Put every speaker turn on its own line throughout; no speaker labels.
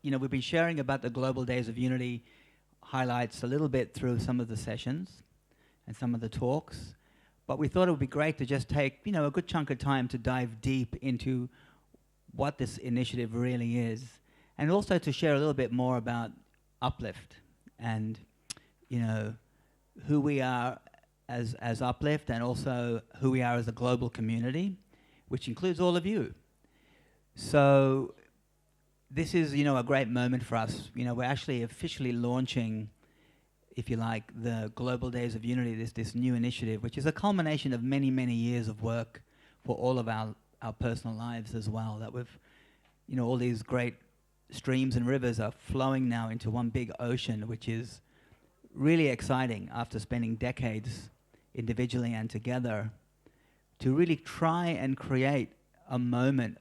we've been sharing about the Global Days of Unity highlights a little bit through some of the sessions and some of the talks, but we thought it would be great to just take, a good chunk of time to dive deep into what this initiative really is, and also to share a little bit more about Uplift and, who we are as Uplift, and also who we are as a global community, which includes all of you. So this is, a great moment for us. We're actually officially launching, if you like, the Global Days of Unity, this new initiative, which is a culmination of many, many years of work for all of our personal lives as well, that we've, all these great streams and rivers are flowing now into one big ocean, which is really exciting after spending decades individually and together to really try and create a moment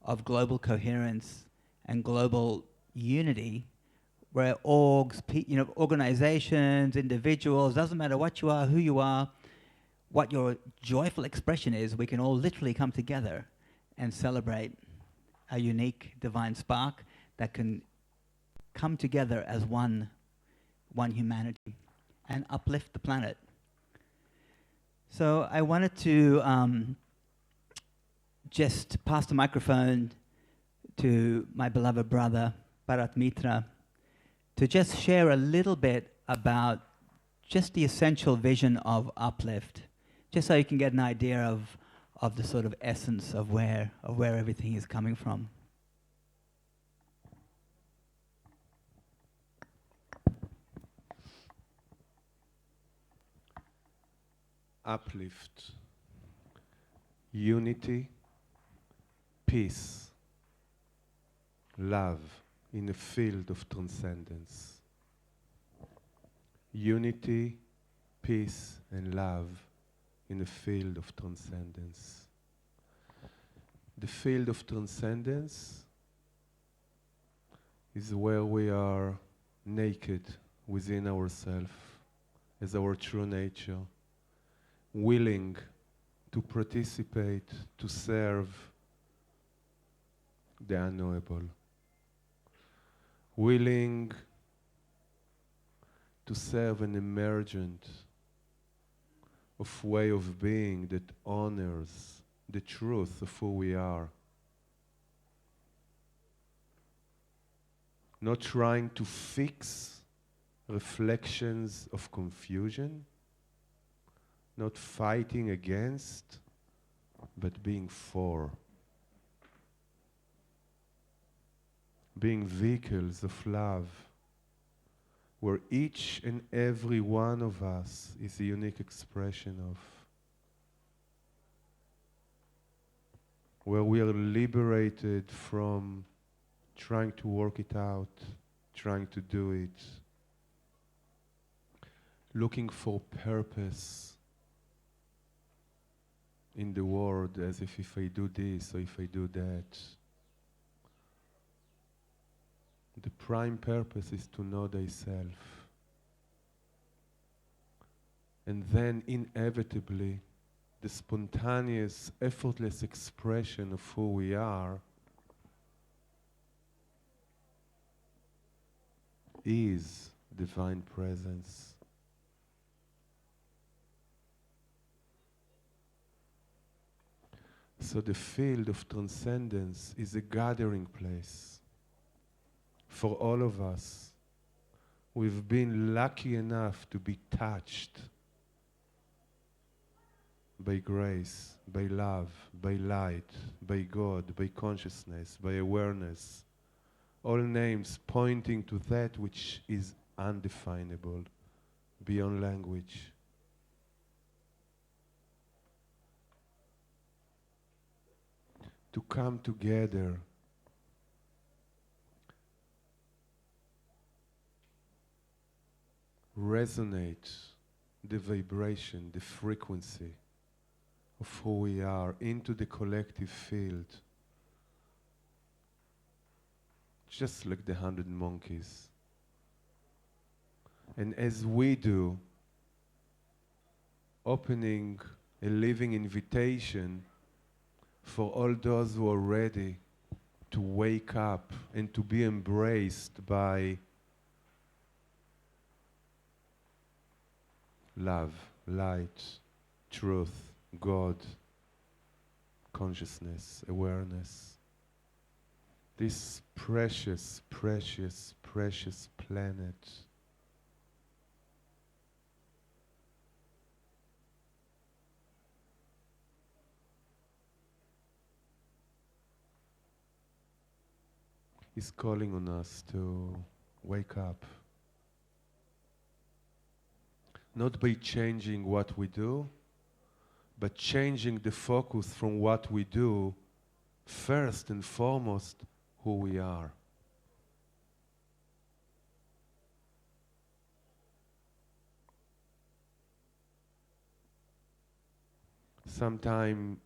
of global coherence and global unity where organizations, individuals, doesn't matter what you are, who you are, what your joyful expression is, we can all literally come together and celebrate a unique divine spark that can come together as one humanity and uplift the planet. So I wanted to just pass the microphone to my beloved brother, Bharat Mitra, to just share a little bit about just the essential vision of Uplift, just so you can get an idea of the sort of essence of where everything is coming from.
Uplift, unity, peace, love in a field of transcendence. Unity, peace, and love in a field of transcendence. The field of transcendence is where we are naked within ourselves as our true nature, willing to participate, to serve the unknowable, willing to serve an emergent of way of being that honors the truth of who we are. Not trying to fix reflections of confusion, not fighting against, but being for. Being vehicles of love, where each and every one of us is a unique expression of, where we are liberated from trying to work it out, trying to do it, looking for purpose in the world, as if I do this or if I do that. The prime purpose is to know thyself. And then inevitably, the spontaneous, effortless expression of who we are is divine presence. So the field of transcendence is a gathering place for all of us. We've been lucky enough to be touched by grace, by love, by light, by God, by consciousness, by awareness. All names pointing to that which is undefinable, beyond language. To come together resonate the vibration, the frequency of who we are into the collective field, just like the 100 monkeys. And as we do, opening a living invitation for all those who are ready to wake up and to be embraced by love, light, truth, God, consciousness, awareness. This precious, precious, precious planet is calling on us to wake up. Not by changing what we do, but changing the focus from what we do, first and foremost, who we are. Sometime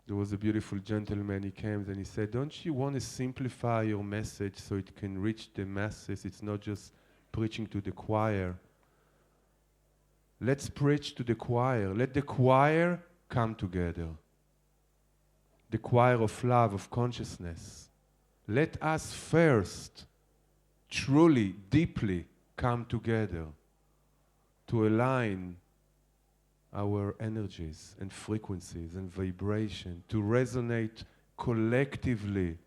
there was a beautiful gentleman, he came and he said, don't you want to simplify your message so it can reach the masses? It's not just preaching to the choir. Let's preach to the choir. Let the choir come together. The choir of love, of consciousness. Let us first, truly, deeply come together to align our energies and frequencies and vibration, to resonate collectively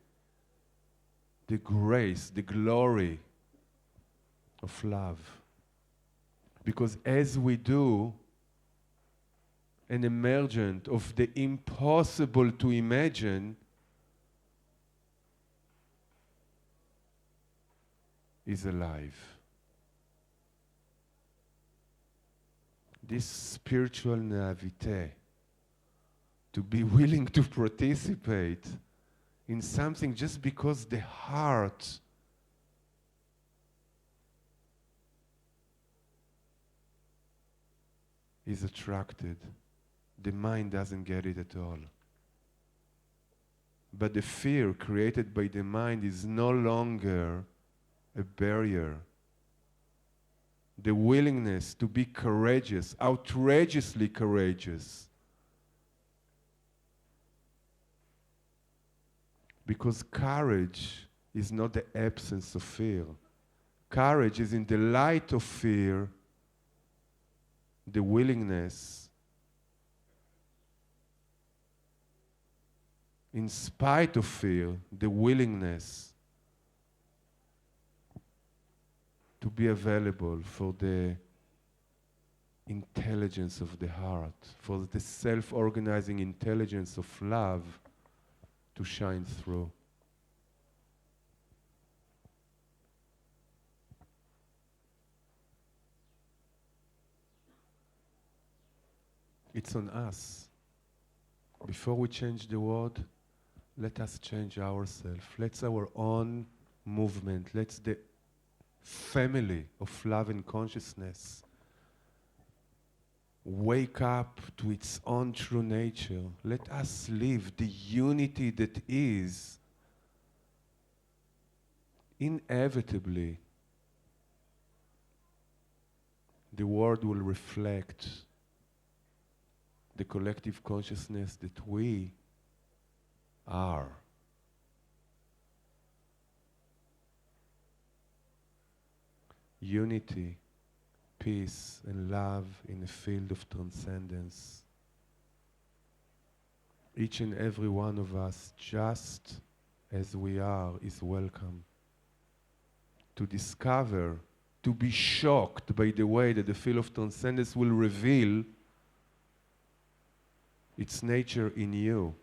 the grace, the glory of love. Because as we do, an emergent of the impossible to imagine is alive. This spiritual naivete, to be willing to participate in something just because the heart is attracted. The mind doesn't get it at all. But the fear created by the mind is no longer a barrier. The willingness to be courageous, outrageously courageous. Because courage is not the absence of fear. Courage is in the light of fear, the willingness, in spite of fear, the willingness to be available for the intelligence of the heart, for the self-organizing intelligence of love to shine through. It's on us. Before we change the world, let us change ourselves. Let's our own movement. Let's the family of love and consciousness wake up to its own true nature. Let us live the unity that is inevitably the world will reflect the collective consciousness that we are. Unity, peace, and love in a field of transcendence. Each and every one of us, just as we are, is welcome to discover, to be shocked by the way that the field of transcendence will reveal its nature in you.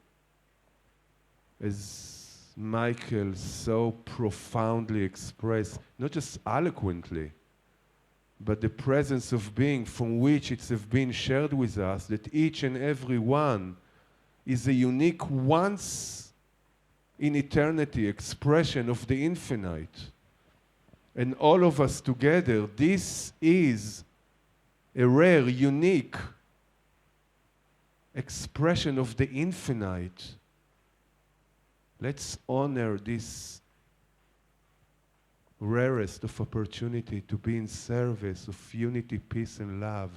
As Michael so profoundly expressed, not just eloquently, but the presence of being from which it's have been shared with us, that each and every one is a unique once in eternity expression of the infinite. And all of us together, this is a rare, unique expression of the infinite. Let's honor this rarest of opportunity to be in service of unity, peace, and love.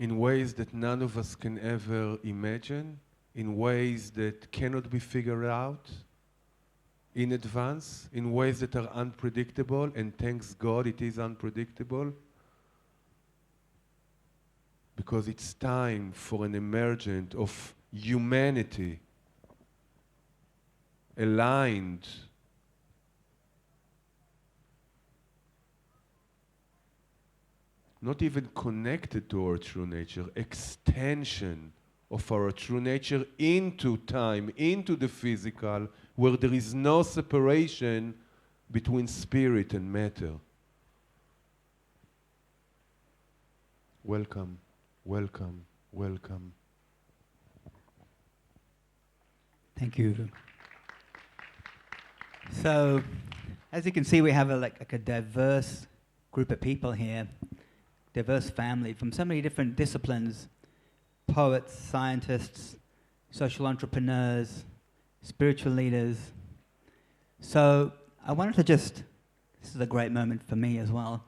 in ways that none of us can ever imagine, in ways that cannot be figured out in advance, in ways that are unpredictable, and thanks God it is unpredictable, because it's time for an emergence of humanity aligned not even connected to our true nature, extension of our true nature into time, into the physical, where there is no separation between spirit and matter. Welcome, welcome, welcome.
Thank you. So, as you can see, we have a diverse group of people here, diverse family from so many different disciplines: poets, scientists, social entrepreneurs, spiritual leaders. So I wanted to this is a great moment for me as well,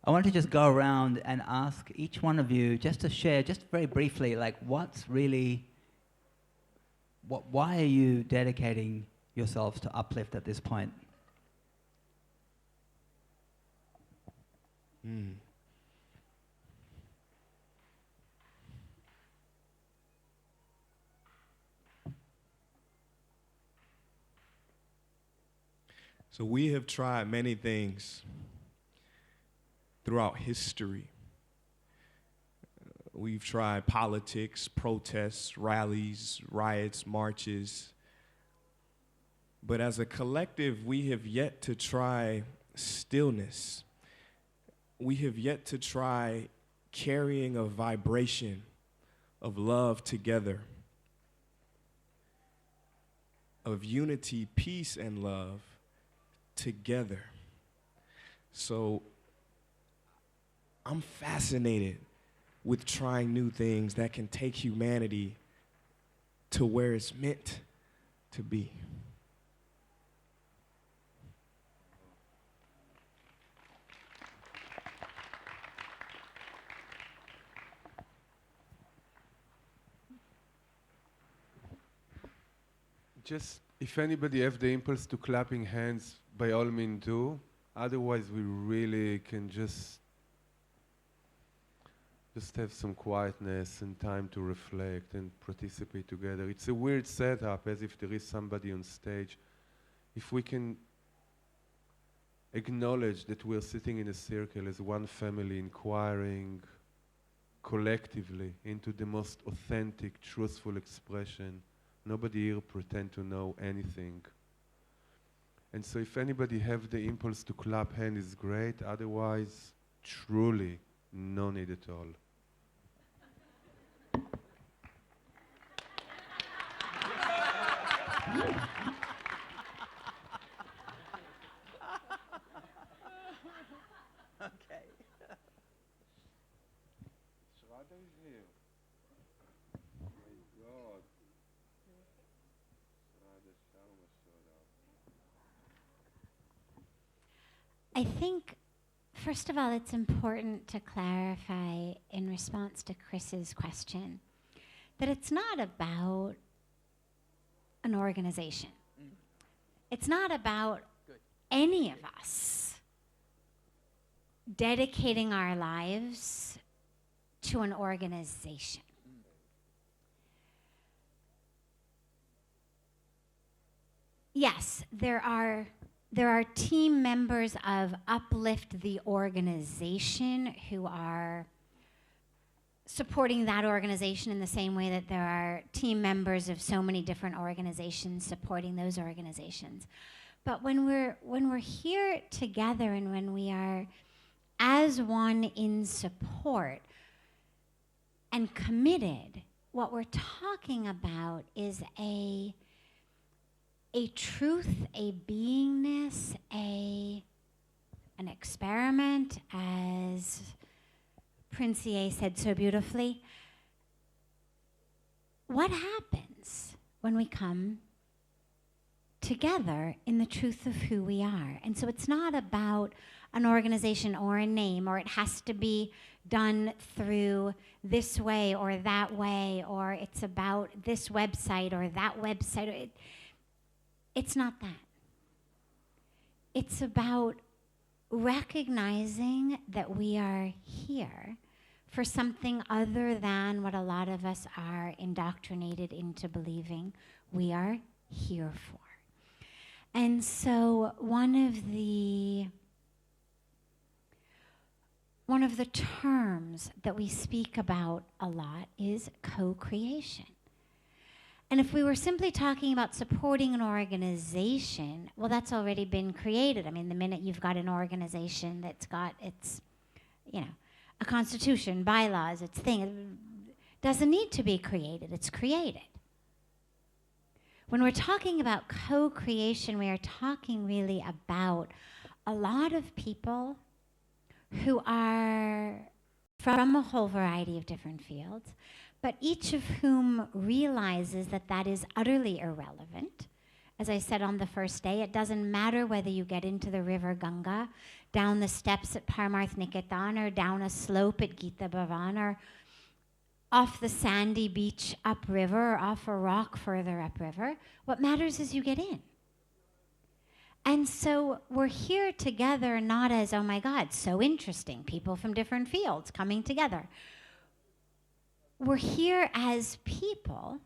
I wanted to just go around and ask each one of you just to share, just very briefly, why are you dedicating yourselves to Uplift at this point?
So we have tried many things throughout history. We've tried politics, protests, rallies, riots, marches. But as a collective, we have yet to try stillness. We have yet to try carrying a vibration of love together, of unity, peace, and love together. So I'm fascinated with trying new things that can take humanity to where it's meant to be.
Just, if anybody have the impulse to clapping hands, by all means do. Otherwise, we really can just have some quietness and time to reflect and participate together. It's a weird setup, as if there is somebody on stage. If we can acknowledge that we're sitting in a circle as one family, inquiring collectively into the most authentic, truthful expression. Nobody here pretend to know anything. And so if anybody have the impulse to clap hand is great, otherwise, truly, no need at all.
Okay.
Shraddha is here. Oh my God. Shraddha Sharma showed up.
I think, first of all, it's important to clarify in response to Chris's question that it's not about an organization. It's not about any of us dedicating our lives to an organization. Yes, there are team members of Uplift, the organization, who are supporting that organization in the same way that there are team members of so many different organizations supporting those organizations. But when we're here together and when we are as one in support and committed, what we're talking about is a truth, a beingness, an experiment, as Prince Ye said so beautifully. What happens when we come together in the truth of who we are. And so it's not about an organization or a name, or it has to be done through this way or that way, or it's about this website or that website. It's not that. It's about recognizing that we are here for something other than what a lot of us are indoctrinated into believing we are here for. And so one of the terms that we speak about a lot is co-creation. And if we were simply talking about supporting an organization, well, that's already been created. I mean, the minute you've got an organization that's got its, a constitution, bylaws, its thing, it doesn't need to be created. It's created. When we're talking about co-creation, we are talking really about a lot of people who are from a whole variety of different fields, but each of whom realizes that that is utterly irrelevant. As I said on the first day, it doesn't matter whether you get into the river Ganga, down the steps at Parmarth Niketan, or down a slope at Gita Bhavan, or off the sandy beach upriver, or off a rock further upriver. What matters is you get in. And so we're here together not as, oh my God, so interesting, people from different fields coming together. We're here as people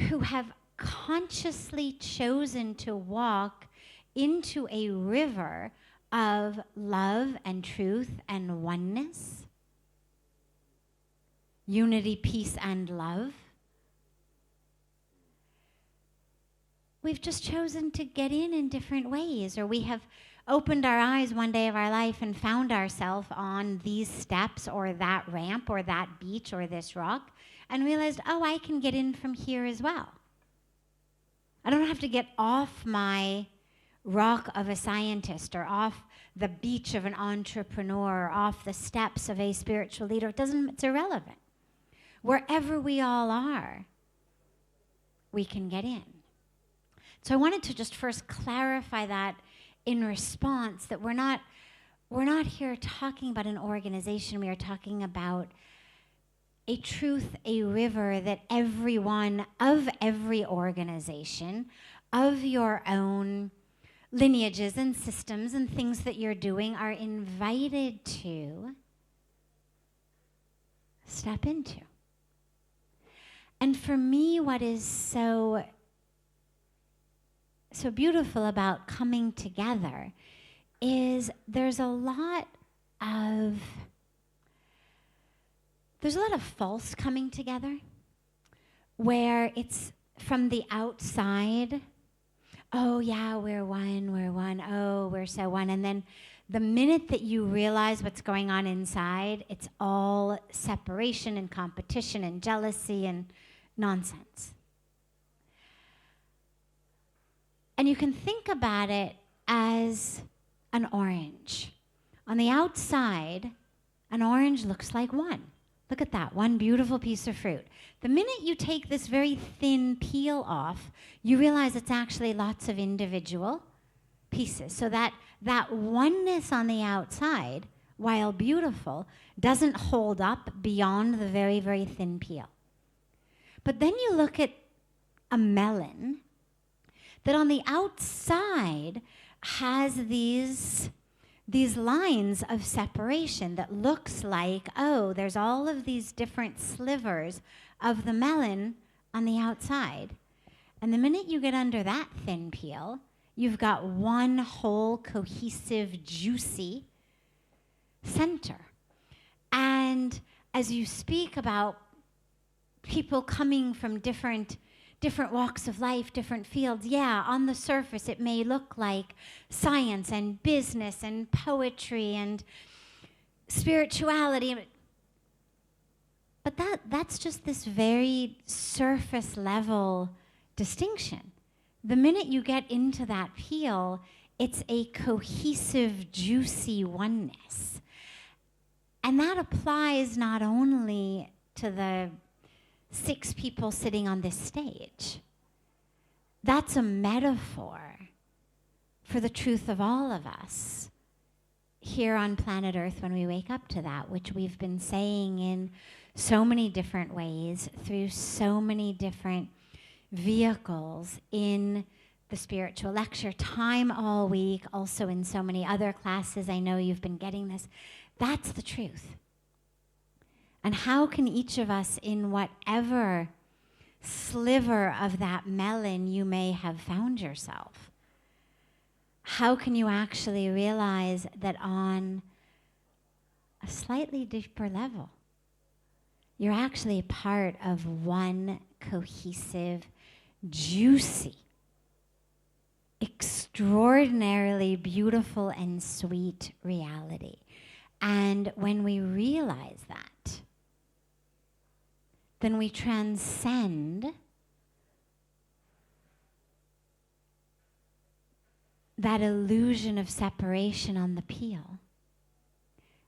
who have consciously chosen to walk into a river of love and truth and oneness, unity, peace, and love. We've just chosen to get in different ways, or we have opened our eyes one day of our life and found ourselves on these steps or that ramp or that beach or this rock and realized, oh, I can get in from here as well. I don't have to get off my rock of a scientist or off the beach of an entrepreneur or off the steps of a spiritual leader. It's irrelevant. Wherever we all are, we can get in. So I wanted to just first clarify that in response, that we're not here talking about an organization. We are talking about a truth, a river that everyone of every organization, of your own lineages and systems and things that you're doing, are invited to step into. And for me, what is so beautiful about coming together is there's a lot of false coming together where it's from the outside, oh yeah, we're one, oh, we're so one. And then the minute that you realize what's going on inside, it's all separation and competition and jealousy and nonsense. And you can think about it as an orange. On the outside, an orange looks like one. Look at that, one beautiful piece of fruit. The minute you take this very thin peel off, you realize it's actually lots of individual pieces. So that oneness on the outside, while beautiful, doesn't hold up beyond the very, very thin peel. But then you look at a melon that on the outside has these lines of separation that looks like, oh, there's all of these different slivers of the melon on the outside. And the minute you get under that thin peel, you've got one whole cohesive, juicy center. And as you speak about people coming from different walks of life, different fields, yeah, on the surface it may look like science and business and poetry and spirituality, but that's just this very surface level distinction. The minute you get into that peel, it's a cohesive, juicy oneness. And that applies not only to the 6 people sitting on this stage. that's a metaphor for the truth of all of us here on planet Earth when we wake up to that, which we've been saying in so many different ways through so many different vehicles in the spiritual lecture time all week, also in so many other classes. I know you've been getting this. That's the truth. And how can each of us, in whatever sliver of that melon you may have found yourself, how can you actually realize that on a slightly deeper level, you're actually part of one cohesive, juicy, extraordinarily beautiful and sweet reality? And when we realize that, then we transcend that illusion of separation on the peel.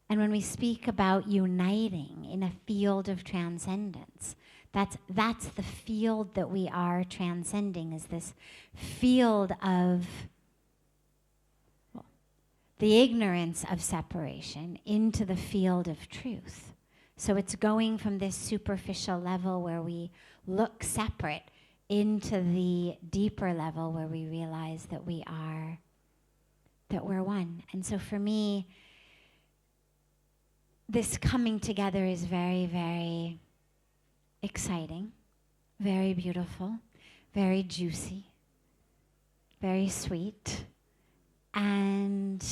And when we speak about uniting in a field of transcendence, that's the field that we are transcending, is this field of the ignorance of separation into the field of truth. So it's going from this superficial level where we look separate into the deeper level where we realize that we're one. And so for me, this coming together is very, very exciting, very beautiful, very juicy, very sweet, and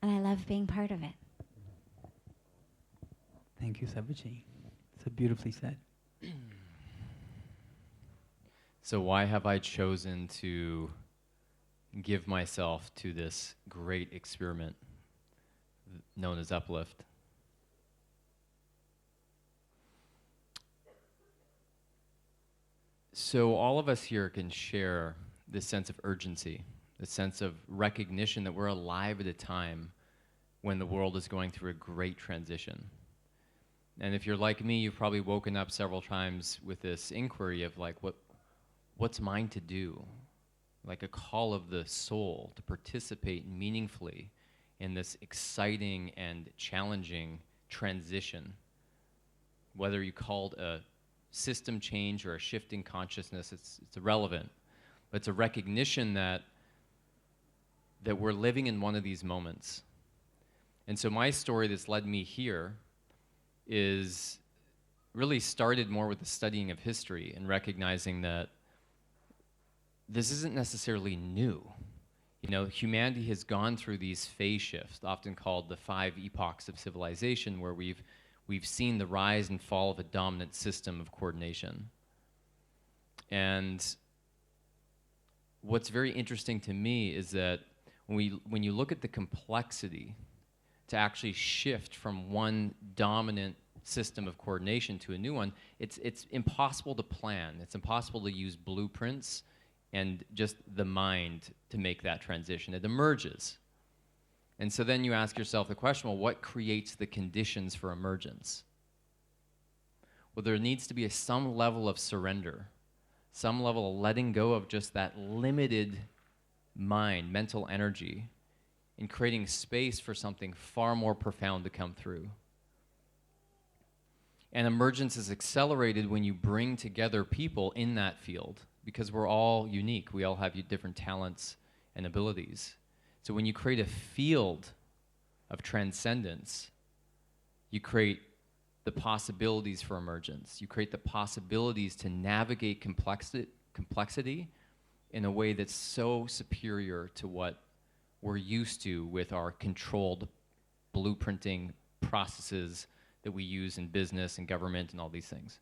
I love being part of it.
Thank you, Sadhvi. So beautifully said.
So why have I chosen to give myself to this great experiment known as Uplift? So all of us here can share this sense of urgency, the sense of recognition that we're alive at a time when the world is going through a great transition. And if you're like me, you've probably woken up several times with this inquiry of like, what's mine to do? Like a call of the soul to participate meaningfully in this exciting and challenging transition. Whether you called a system change or a shift in consciousness, it's irrelevant. But it's a recognition that we're living in one of these moments. And so my story that's led me here is really started more with the studying of history and recognizing that this isn't necessarily new. You know, humanity has gone through these phase shifts, often called the 5 epochs of civilization, where we've seen the rise and fall of a dominant system of coordination. And what's very interesting to me is that when you look at the complexity to actually shift from one dominant system of coordination to a new one, it's impossible to plan. It's impossible to use blueprints and just the mind to make that transition. It emerges. And so then you ask yourself the question, well, what creates the conditions for emergence? Well, there needs to be some level of surrender, some level of letting go of just that limited mind, mental energy, and creating space for something far more profound to come through. And emergence is accelerated when you bring together people in that field, because we're all unique. We all have different talents and abilities. So when you create a field of transcendence, you create the possibilities for emergence. You create the possibilities to navigate complexity in a way that's so superior to what we're used to with our controlled blueprinting processes that we use in business and government and all these things.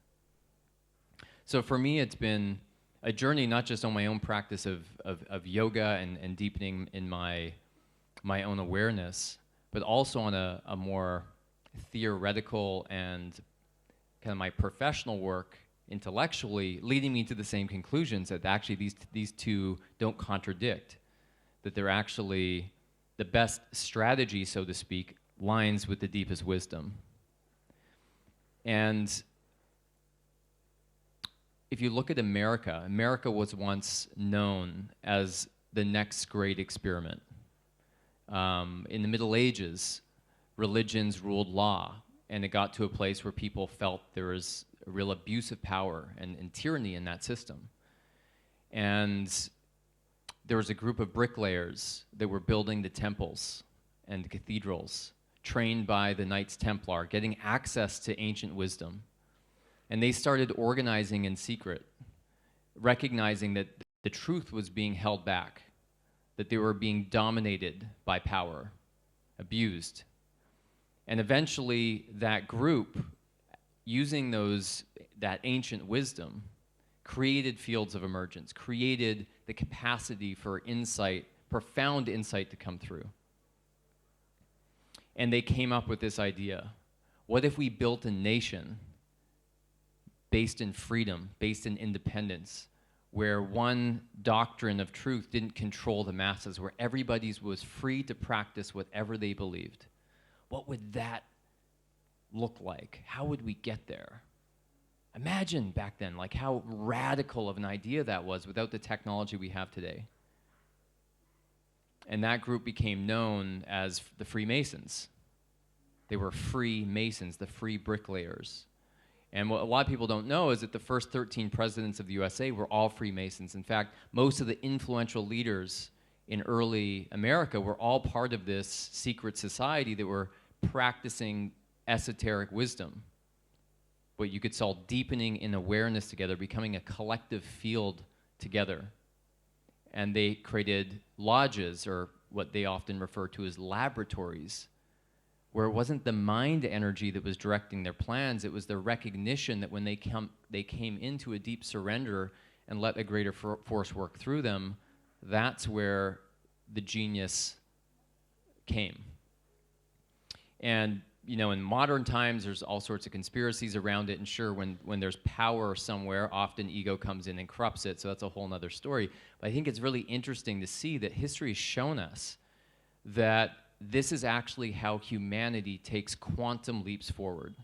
So for me, it's been a journey not just on my own practice of yoga and deepening in my own awareness, but also on a more theoretical and kind of my professional work intellectually, leading me to the same conclusions that actually these two don't contradict, that they're actually the best strategy, so to speak, lines with the deepest wisdom. And if you look at America, America was once known as the next great experiment. In the Middle Ages, religions ruled law, and it got to a place where people felt there was a real abuse of power and tyranny in that system. And there was a group of bricklayers that were building the temples and the cathedrals, trained by the Knights Templar, getting access to ancient wisdom. And they started organizing in secret, recognizing that the truth was being held back, that they were being dominated by power, abused. And eventually that group, using that ancient wisdom, created fields of emergence, created the capacity for insight, profound insight to come through. And they came up with this idea. What if we built a nation based in freedom, based in independence, where one doctrine of truth didn't control the masses, where everybody was free to practice whatever they believed? What would that look like? How would we get there? Imagine back then, like how radical of an idea that was without the technology we have today. And that group became known as the Freemasons. They were free Masons, the free bricklayers. And what a lot of people don't know is that the first 13 presidents of the USA were all Freemasons. In fact, most of the influential leaders in early America were all part of this secret society that were practicing esoteric wisdom. What you could call deepening in awareness together, becoming a collective field together. And they created lodges, or what they often refer to as laboratories, where it wasn't the mind energy that was directing their plans, it was the recognition that when they came into a deep surrender and let a greater force work through them, that's where the genius came. And you know, in modern times, there's all sorts of conspiracies around it, and sure, when there's power somewhere, often ego comes in and corrupts it, so that's a whole nother story. But I think it's really interesting to see that history has shown us that this is actually how humanity takes quantum leaps forward.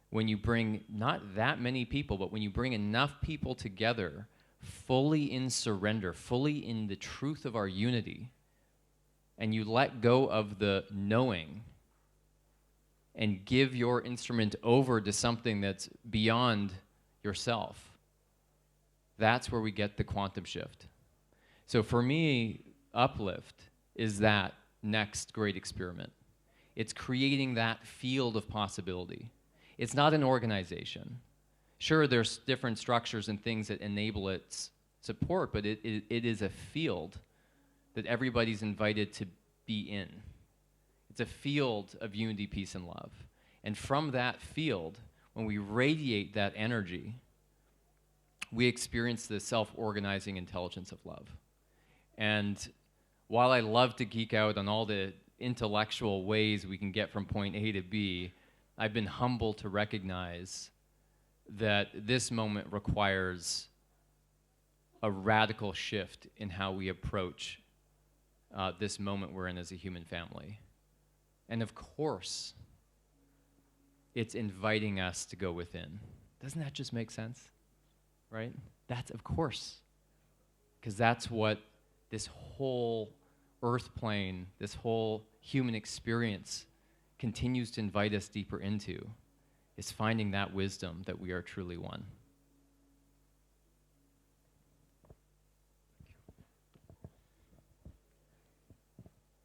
When you bring not that many people, but when you bring enough people together, fully in surrender, fully in the truth of our unity, and you let go of the knowing, and give your instrument over to something that's beyond yourself, that's where we get the quantum shift. So for me, Uplift is that next great experiment. It's creating that field of possibility. It's not an organization. Sure, there's different structures and things that enable its support, but it is a field that everybody's invited to be in. It's a field of unity, peace, and love. And from that field, when we radiate that energy, we experience the self-organizing intelligence of love. And while I love to geek out on all the intellectual ways we can get from point A to B, I've been humbled to recognize that this moment requires a radical shift in how we approach this moment we're in as a human family. And of course, it's inviting us to go within. Doesn't that just make sense? Right? That's of course. Because that's what this whole earth plane, this whole human experience continues to invite us deeper into, is finding that wisdom that we are truly one.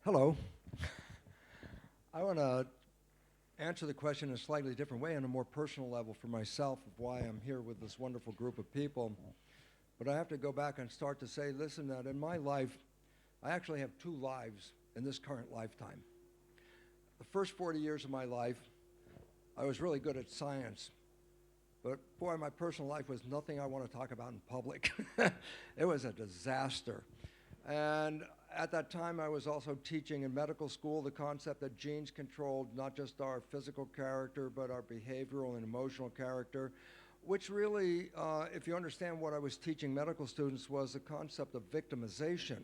Hello. I want to answer the question in a slightly different way, on a more personal level for myself, of why I'm here with this wonderful group of people. But I have to go back and start to say, listen, that in my life, I actually have two lives in this current lifetime. The first 40 years of my life, I was really good at science. But boy, my personal life was nothing I want to talk about in public. It was a disaster. And at that time, I was also teaching in medical school the concept that genes controlled not just our physical character, but our behavioral and emotional character, which really, if you understand what I was teaching medical students, was the concept of victimization,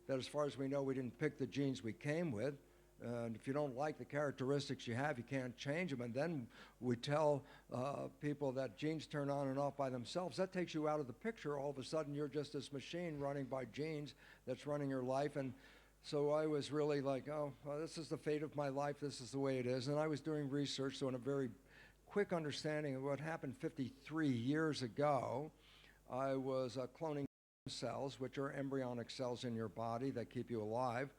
that as far as we know, we didn't pick the genes we came with. And if you don't like the characteristics you have, you can't change them. And then we tell people that genes turn on and off by themselves. That takes you out of the picture. All of a sudden, you're just this machine running by genes that's running your life. And so I was really like, oh, well, this is the fate of my life. This is the way it is. And I was doing research, so in a very quick understanding of what happened 53 years ago, I was cloning cells, which are embryonic cells in your body that keep you alive.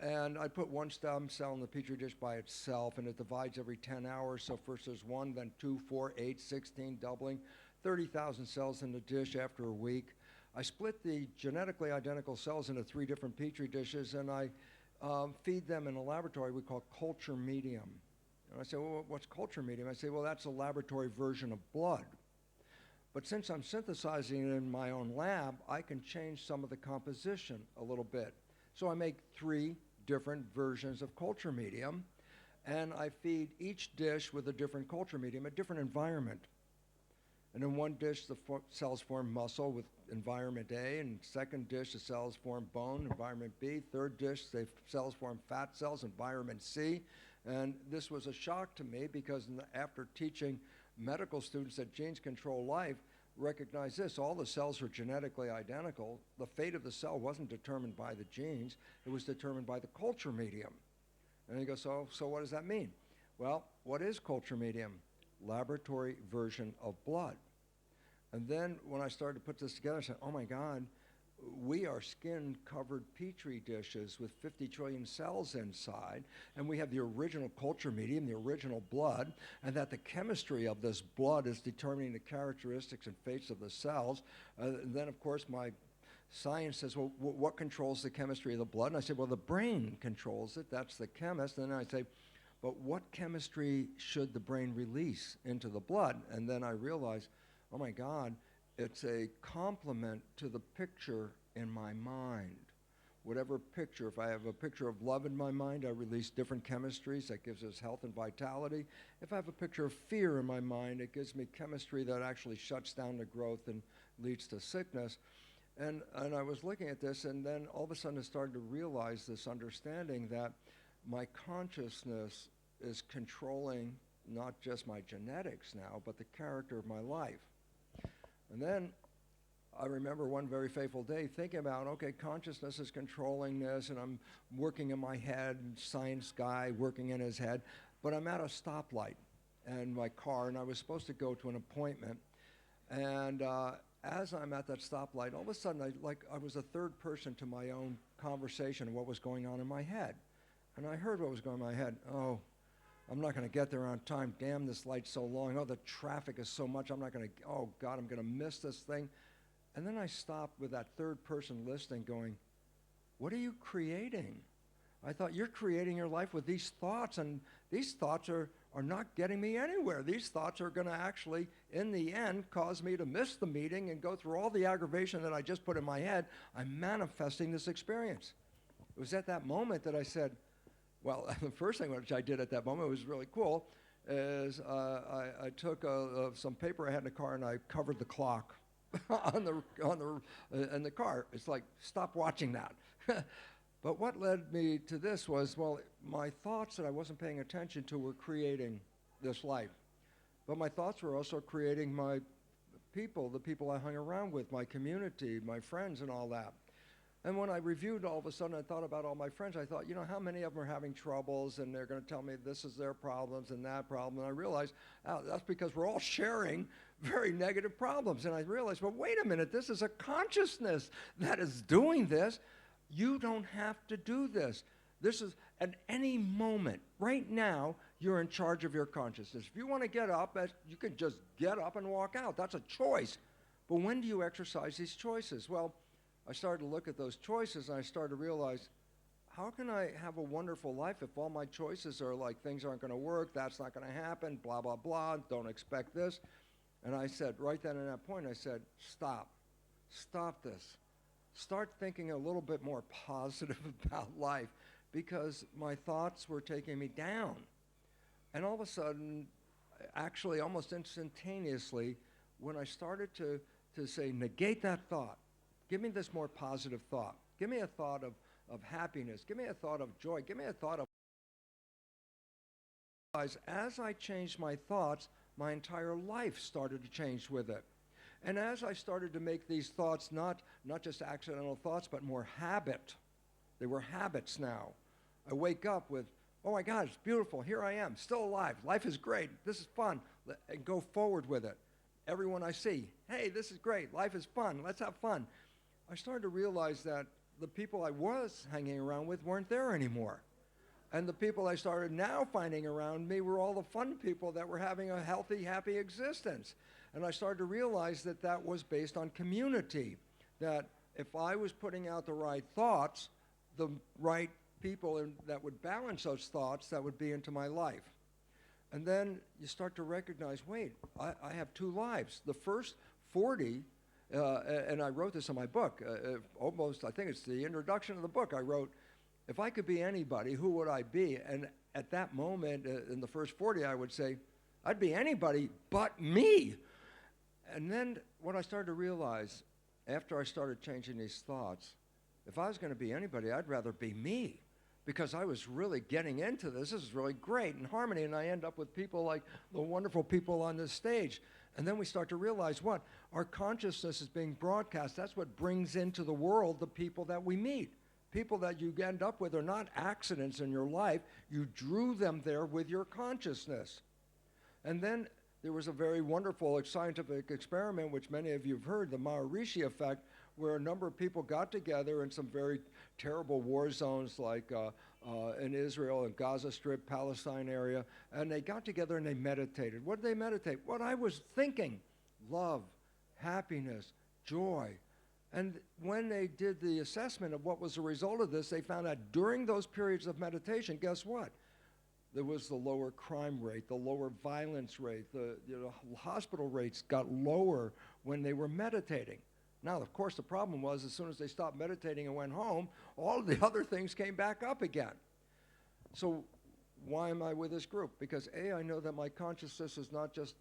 And I put one stem cell in the petri dish by itself, and it divides every 10 hours. So first there's 1, then 2, 4, 8, 16, doubling, 30,000 cells in the dish after a week. I split the genetically identical cells into 3 different petri dishes, and I feed them in a laboratory we call culture medium. And I say, well, what's culture medium? I say, well, that's a laboratory version of blood. But since I'm synthesizing it in my own lab, I can change some of the composition a little bit. So I make 3 different versions of culture medium, and I feed each dish with a different culture medium, a different environment. And in one dish, the cells form muscle with environment A, and second dish, the cells form bone, environment B. Third dish, the cells form fat cells, environment C. And this was a shock to me because after teaching medical students that genes control life, recognize this, all the cells are genetically identical. The fate of the cell wasn't determined by the genes, it was determined by the culture medium. And you go, so what does that mean? Well, what is culture medium? Laboratory version of blood. And then when I started to put this together, I said, oh my God, we are skin-covered petri dishes with 50 trillion cells inside, and we have the original culture medium, the original blood, and that the chemistry of this blood is determining the characteristics and fates of the cells. And then, of course, my science says, well, what controls the chemistry of the blood? And I said, well, the brain controls it. That's the chemist. And then I say, but what chemistry should the brain release into the blood? And then I realized, oh my God, it's a complement to the picture in my mind. Whatever picture, if I have a picture of love in my mind, I release different chemistries that gives us health and vitality. If I have a picture of fear in my mind, it gives me chemistry that actually shuts down the growth and leads to sickness. And I was looking at this, and then all of a sudden I started to realize this understanding that my consciousness is controlling not just my genetics now, but the character of my life. And then I remember one very fateful day thinking about, okay, consciousness is controlling this, and I'm working in my head, science guy working in his head, but I'm at a stoplight in my car, and I was supposed to go to an appointment. And as I'm at that stoplight, all of a sudden, I was a third person to my own conversation of what was going on in my head. And I heard what was going on in my head. Oh, I'm not going to get there on time. Damn, this light's so long. Oh, the traffic is so much. I'm not going to, oh God, I'm going to miss this thing. And then I stopped with that third person listening going, what are you creating? I thought, you're creating your life with these thoughts, and these thoughts are not getting me anywhere. These thoughts are going to actually, in the end, cause me to miss the meeting and go through all the aggravation that I just put in my head. I'm manifesting this experience. It was at that moment that I said, well, the first thing which I did at that moment was really cool, is I took some paper I had in the car and I covered the clock in the car. It's like, stop watching that. But what led me to this was, well, my thoughts that I wasn't paying attention to were creating this life. But my thoughts were also creating my people, the people I hung around with, my community, my friends and all that. And when I reviewed, all of a sudden I thought about all my friends. I thought, you know, how many of them are having troubles, and they're going to tell me this is their problems and that problem. And I realized, oh, that's because we're all sharing very negative problems. And I realized, well, wait a minute, this is a consciousness that is doing this. You don't have to do this. This is at any moment. Right now, you're in charge of your consciousness. If you want to get up, you can just get up and walk out. That's a choice. But when do you exercise these choices? Well, I started to look at those choices, and I started to realize, how can I have a wonderful life if all my choices are like, things aren't going to work, that's not going to happen, blah, blah, blah, don't expect this. And I said, right then at that point, I said, stop this. Start thinking a little bit more positive about life, because my thoughts were taking me down. And all of a sudden, actually almost instantaneously, when I started to say, negate that thought, give me this more positive thought. Give me a thought of of happiness. Give me a thought of joy. Give me a thought of... As I changed my thoughts, my entire life started to change with it. And as I started to make these thoughts not just accidental thoughts, but more habit, they were habits now. I wake up with, oh my God, it's beautiful. Here I am, still alive. Life is great. This is fun. And go forward with it. Everyone I see, hey, this is great. Life is fun. Let's have fun. I started to realize that the people I was hanging around with weren't there anymore. And the people I started now finding around me were all the fun people that were having a healthy, happy existence. And I started to realize that that was based on community, that if I was putting out the right thoughts, the right people that would balance those thoughts, that would be into my life. And then you start to recognize, wait, I have two lives. The first 40, and I wrote this in my book, almost, I think it's the introduction of the book, I wrote, if I could be anybody, who would I be? And at that moment, in the first 40, I would say, I'd be anybody but me. And then what I started to realize, after I started changing these thoughts, if I was going to be anybody, I'd rather be me, because I was really getting into this. This is really great and harmony, and I end up with people like the wonderful people on this stage. And then we start to realize what? Our consciousness is being broadcast. That's what brings into the world the people that we meet. People that you end up with are not accidents in your life. You drew them there with your consciousness. And then there was a very wonderful scientific experiment, which many of you have heard, the Maharishi effect, where a number of people got together in some very terrible war zones like in Israel and Gaza Strip, Palestine area, and they got together and they meditated. What did they meditate? What I was thinking: love, happiness, joy. And when they did the assessment of what was the result of this, they found out during those periods of meditation, guess what? There was the lower crime rate, the lower violence rate, the hospital rates got lower when they were meditating. Now, of course, the problem was as soon as they stopped meditating and went home, all of the other things came back up again. So why am I with this group? Because A, I know that my consciousness is not just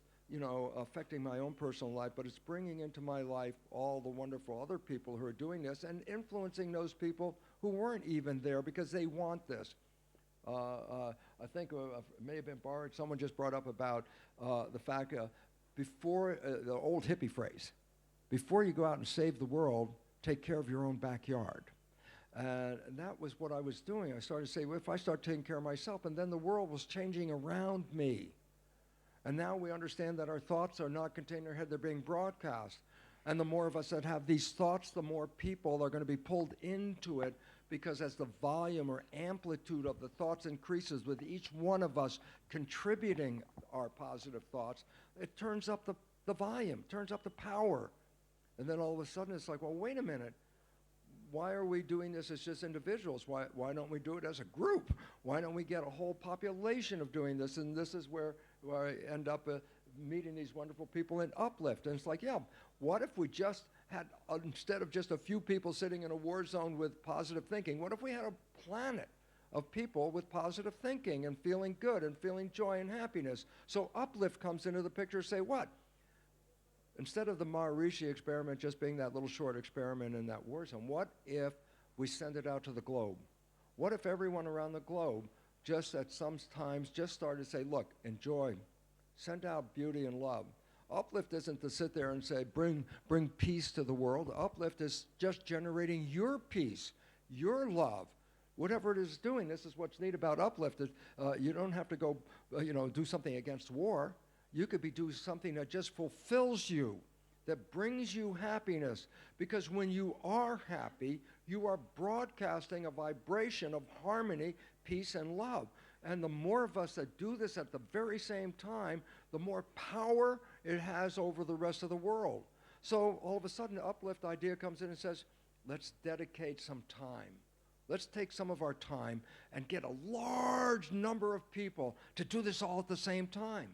affecting my own personal life, but it's bringing into my life all the wonderful other people who are doing this and influencing those people who weren't even there because they want this. I think it may have been borrowed. Someone just brought up about the fact before the old hippie phrase, before you go out and save the world, take care of your own backyard. And that was what I was doing. I started to say, well, if I start taking care of myself, and then the world was changing around me. And now we understand that our thoughts are not contained in our head, they're being broadcast. And the more of us that have these thoughts, the more people are going to be pulled into it, because as the volume or amplitude of the thoughts increases with each one of us contributing our positive thoughts, it turns up the volume, turns up the power. And then all of a sudden it's like, well, wait a minute. Why are we doing this as just individuals? Why don't we do it as a group? Why don't we get a whole population of doing this? And this is where I end up meeting these wonderful people in Uplift. And it's like, yeah, what if we just had, instead of just a few people sitting in a war zone with positive thinking, what if we had a planet of people with positive thinking and feeling good and feeling joy and happiness? So Uplift comes into the picture to say what? Instead of the Maharishi experiment just being that little short experiment in that war zone, what if we send it out to the globe? What if everyone around the globe just at some times just started to say, look, enjoy, send out beauty and love. Uplift isn't to sit there and say, bring peace to the world. Uplift is just generating your peace, your love. Whatever it is doing, this is what's neat about Uplift. You don't have to go, do something against war. You could be doing something that just fulfills you, that brings you happiness. Because when you are happy, you are broadcasting a vibration of harmony, peace, and love. And the more of us that do this at the very same time, the more power it has over the rest of the world. So all of a sudden, the Uplift idea comes in and says, let's dedicate some time. Let's take some of our time and get a large number of people to do this all at the same time.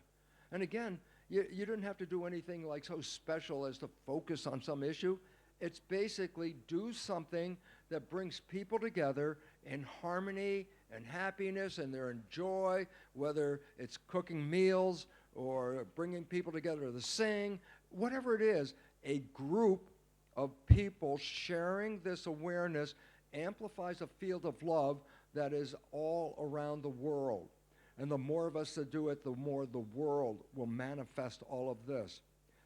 And again, you didn't have to do anything like so special as to focus on some issue. It's basically do something that brings people together in harmony and happiness, and they're in joy, whether it's cooking meals or bringing people together to sing, whatever it is, a group of people sharing this awareness amplifies a field of love that is all around the world. And the more of us that do it, the more the world will manifest all of this.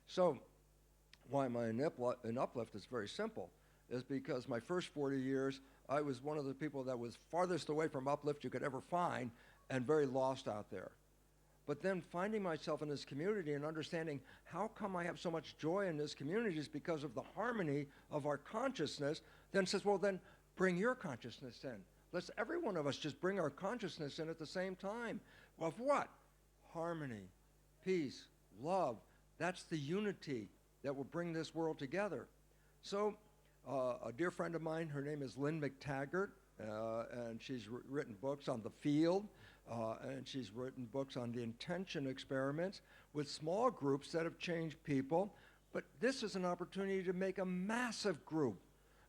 So why am I in Uplift is very simple, is because my first 40 years, I was one of the people that was farthest away from Uplift you could ever find and very lost out there. But then finding myself in this community and understanding how come I have so much joy in this community is because of the harmony of our consciousness, then says, well, then bring your consciousness in. Let's every one of us just bring our consciousness in at the same time. Of what? Harmony, peace, love. That's the unity that will bring this world together. So a dear friend of mine, her name is Lynn McTaggart, and she's written books on the field, and she's written books on the intention experiments with small groups that have changed people. But this is an opportunity to make a massive group,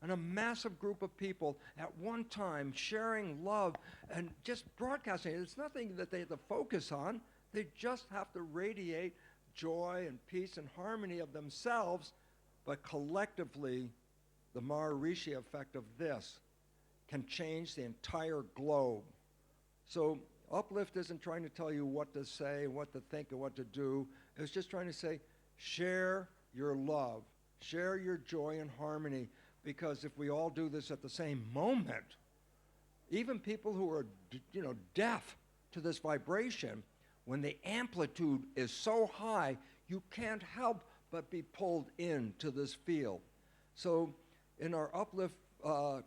and a massive group of people at one time sharing love and just broadcasting it. It's nothing that they have to focus on. They just have to radiate joy and peace and harmony of themselves, but collectively, the Maharishi effect of this can change the entire globe. So Uplift isn't trying to tell you what to say, what to think, and what to do. It's just trying to say, share your love, share your joy and harmony, because if we all do this at the same moment, even people who are, deaf to this vibration, when the amplitude is so high, you can't help but be pulled into this field. So in our Uplift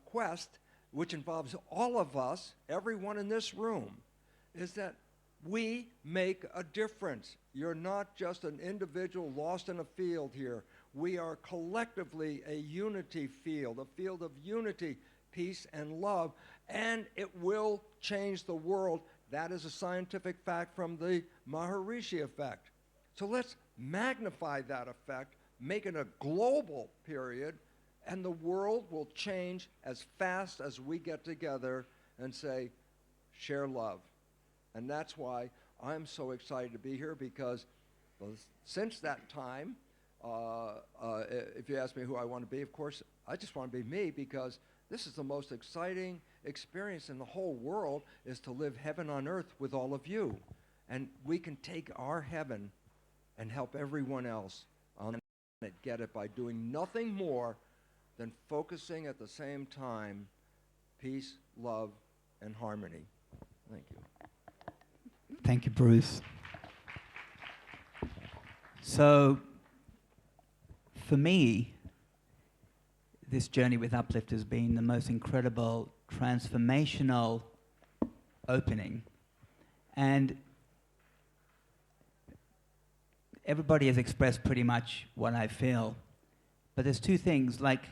quest, which involves all of us, everyone in this room, is that we make a difference. You're not just an individual lost in a field here. We are collectively a unity field, a field of unity, peace, and love, and it will change the world. That is a scientific fact from the Maharishi effect. So let's magnify that effect, make it a global period, and the world will change as fast as we get together and say, share love. And that's why I'm so excited to be here, because since that time, if you ask me who I want to be, of course, I just want to be me, because this is the most exciting experience in the whole world, is to live heaven on earth with all of you. And we can take our heaven and help everyone else on the planet get it by doing nothing more than focusing at the same time peace, love, and harmony. Thank you.
Thank you, Bruce. So, for me, this journey with Uplift has been the most incredible, transformational opening. And everybody has expressed pretty much what I feel. But there's two things, like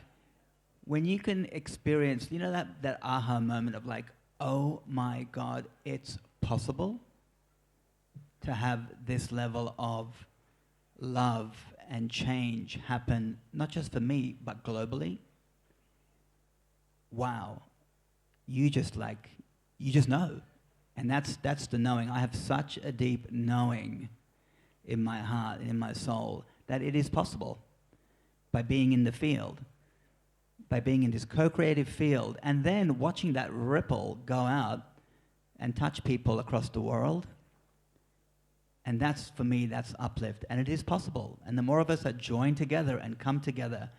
when you can experience, that aha moment of like, oh my God, it's possible to have this level of love and change happen, not just for me, but globally. Wow. You just know. And that's the knowing. I have such a deep knowing in my heart and in my soul that it is possible by being in the field, by being in this co-creative field, and then watching that ripple go out and touch people across the world. And that's, for me, that's Uplift. And it is possible. And the more of us that join together and come together.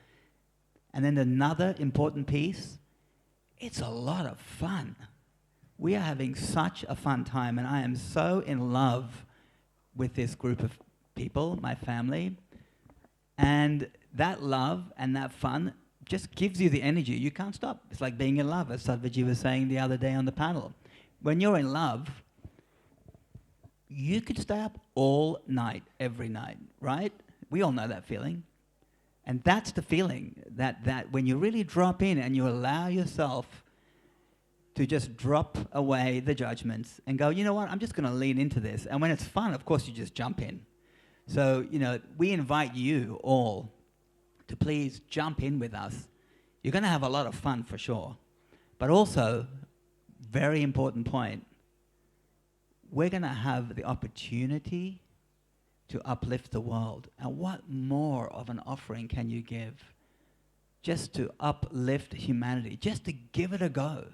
And then another important piece, it's a lot of fun. We are having such a fun time, and I am so in love with this group of people, my family. And that love and that fun just gives you the energy. You can't stop. It's like being in love, as Sadhvi was saying the other day on the panel. When you're in love, you could stay up all night, every night, right? We all know that feeling. And that's the feeling, that when you really drop in and you allow yourself to just drop away the judgments and go, you know what, I'm just going to lean into this. And when it's fun, of course, you just jump in. So, we invite you all to please jump in with us. You're going to have a lot of fun for sure. But also, very important point, we're going to have the opportunity to uplift the world. And what more of an offering can you give just to uplift humanity, just to give it a go.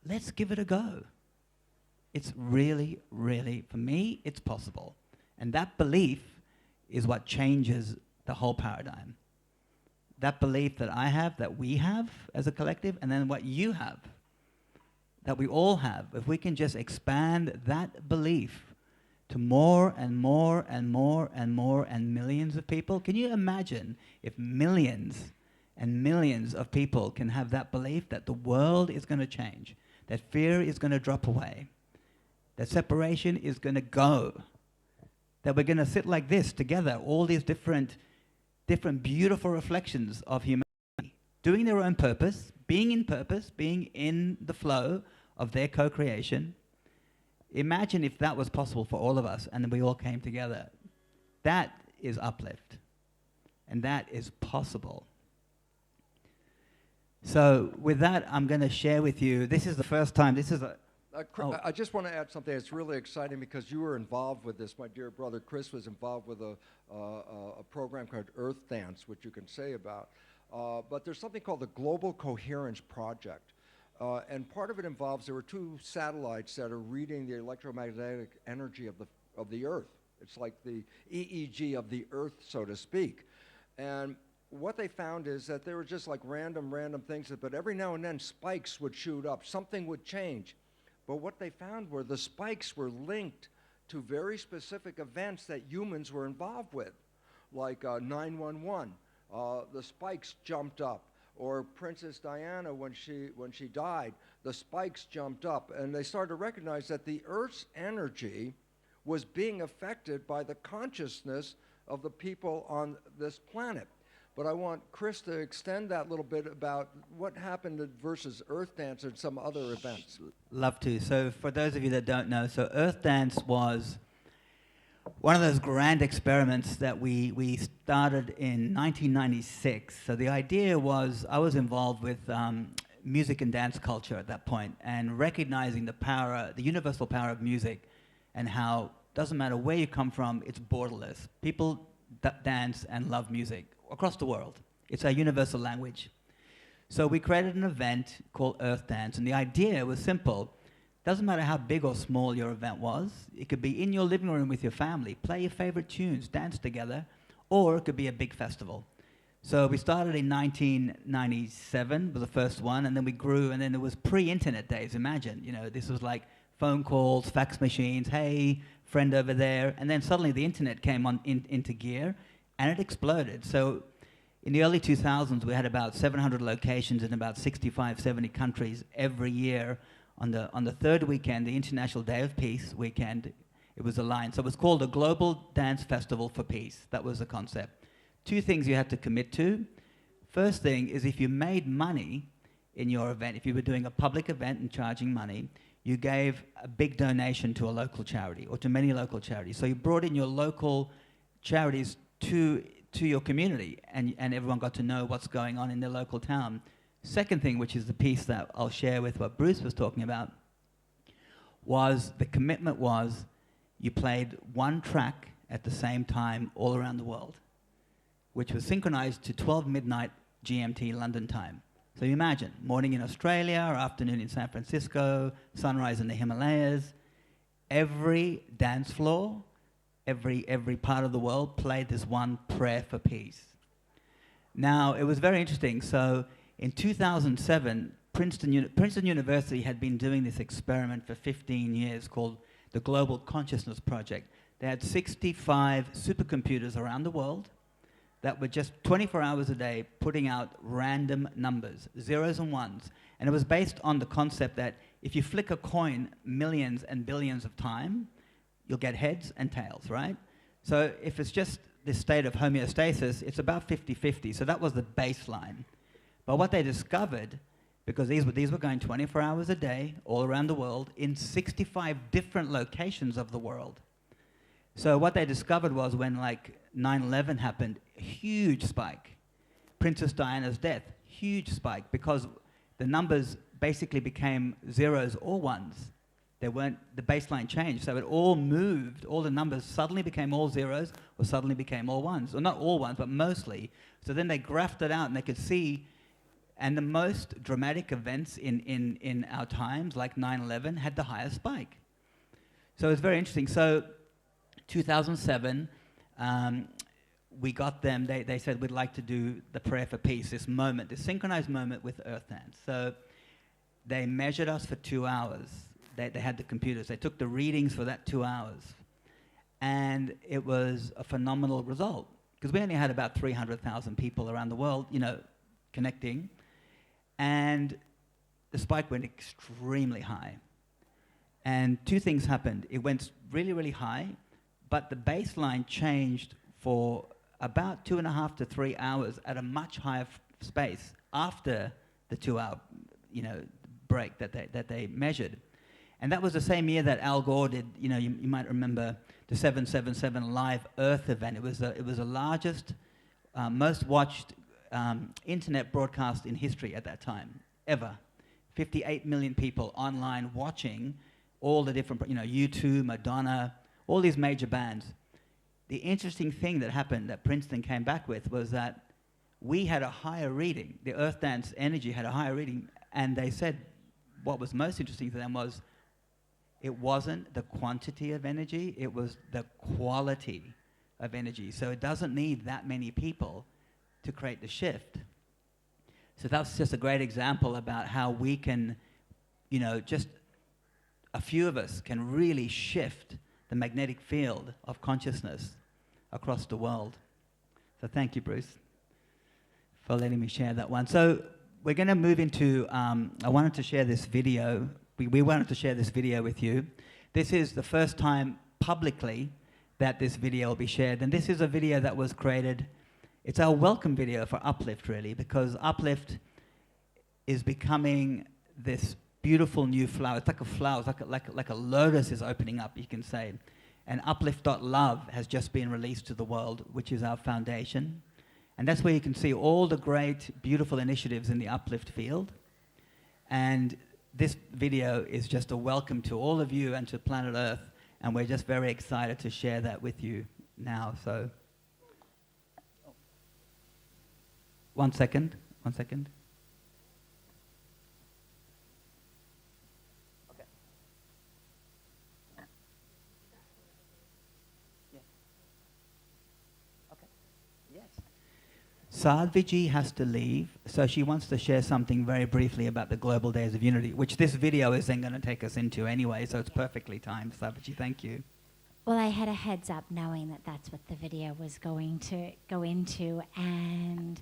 Let's give it a go. It's really, really, for me, it's possible. And that belief is what changes the whole paradigm. That belief that I have, that we have as a collective, and then what you have, that we all have. If we can just expand that belief to more and more and more and more and millions of people. Can you imagine if millions and millions of people can have that belief that the world is going to change, that fear is going to drop away, that separation is going to go, that we're going to sit like this together, all these different beautiful reflections of humanity, doing their own purpose, being in the flow of their co-creation. Imagine if that was possible for all of us and we all came together. That is uplift. And that is possible. So with that, I'm going to share with you, this is the first time,
I just want to add something that's really exciting because you were involved with this. My dear brother Chris was involved with a program called Earth Dance, which you can say about. But there's something called the Global Coherence Project. And part of it involves, there were 2 satellites that are reading the electromagnetic energy of the Earth. It's like the EEG of the Earth, so to speak. And what they found is that they were just like random things, but every now and then spikes would shoot up, something would change. But what they found were the spikes were linked to very specific events that humans were involved with, like 911. The spikes jumped up. Or Princess Diana, when she died, the spikes jumped up. And they started to recognize that the Earth's energy was being affected by the consciousness of the people on this planet. But I want Chris to extend that a little bit about what happened versus Earth Dance and some other events.
Love to. So for those of you that don't know, so Earth Dance was one of those grand experiments that we started in 1996. So the idea was, I was involved with music and dance culture at that point, and recognizing the power, the universal power of music, and how doesn't matter where you come from, it's borderless. People dance and love music across the world. It's a universal language. So we created an event called Earth Dance, and the idea was simple. Doesn't matter how big or small your event was. It could be in your living room with your family, play your favorite tunes, dance together, or it could be a big festival. So we started in 1997 was the first one, and then we grew, and then there was pre-internet days. Imagine, this was like phone calls, fax machines, hey, friend over there, and then suddenly the internet came into gear, and it exploded. So in the early 2000s, we had about 700 locations in about 65, 70 countries every year. On the third weekend, the International Day of Peace weekend, it was aligned. So it was called a Global Dance Festival for Peace. That was the concept. 2 things you had to commit to. First thing is, if you made money in your event, if you were doing a public event and charging money, you gave a big donation to a local charity or to many local charities. So you brought in your local charities to your community, and everyone got to know what's going on in their local town. Second thing, which is the piece that I'll share with what Bruce was talking about, was the commitment was you played 1 track at the same time all around the world, which was synchronized to 12 midnight GMT London time. So you imagine, morning in Australia or afternoon in San Francisco, sunrise in the Himalayas. Every dance floor, every part of the world played this one prayer for peace. Now, it was very interesting. So in 2007, Princeton University had been doing this experiment for 15 years called the Global Consciousness Project. They had 65 supercomputers around the world that were just 24 hours a day putting out random numbers, zeros and ones. And it was based on the concept that if you flick a coin millions and billions of times, you'll get heads and tails, right? So if it's just this state of homeostasis, it's about 50-50. So that was the baseline. But what they discovered, because these were going 24 hours a day all around the world in 65 different locations of the world. So what they discovered was when 9/11 happened, a huge spike. Princess Diana's death, huge spike, because the numbers basically became zeros or ones. the baseline changed. So it all moved, all the numbers suddenly became all zeros or suddenly became all ones. Or not all ones, but mostly. So then they graphed it out and they could see, and the most dramatic events in our times, like 9/11, had the highest spike. So it's very interesting. So 2007, we got them, they said we'd like to do the prayer for peace, this moment, this synchronized moment with Earth Dance. So they measured us for 2 hours. They had the computers. They took the readings for that 2 hours. And it was a phenomenal result, because we only had about 300,000 people around the world, connecting. And the spike went extremely high. And two things happened. It went really, really high, but the baseline changed for about 2.5 to 3 hours at a much higher space after the 2 hour, break that they measured. And that was the same year that Al Gore did, you might remember the 777 live Earth event. It was the largest, most watched internet broadcast in history at that time, ever. 58 million people online watching all the different, U2, Madonna, all these major bands. The interesting thing that happened that Princeton came back with was that we had a higher reading. The Earth Dance Energy had a higher reading, and they said what was most interesting to them was it wasn't the quantity of energy, it was the quality of energy. So it doesn't need that many people to create the shift. So that's just a great example about how we can, just a few of us can really shift the magnetic field of consciousness across the world. So thank you, Bruce, for letting me share that one. So we're going to move into, I wanted to share this video. We wanted to share this video with you. This is the first time publicly that this video will be shared. And this is a video that was created, it's our welcome video for Uplift, really, because Uplift is becoming this beautiful new flower. It's like a flower, it's like a lotus is opening up, you can say. And Uplift.love has just been released to the world, which is our foundation. And that's where you can see all the great, beautiful initiatives in the Uplift field. And this video is just a welcome to all of you and to planet Earth. And we're just very excited to share that with you now. So, 1 second. Sadhvi ji has to leave, so she wants to share something very briefly about the Global Days of Unity, which this video is then going to take us into anyway, so it's perfectly timed. Sadhvi ji, thank you.
Well, I had a heads up knowing that that's what the video was going to go into, and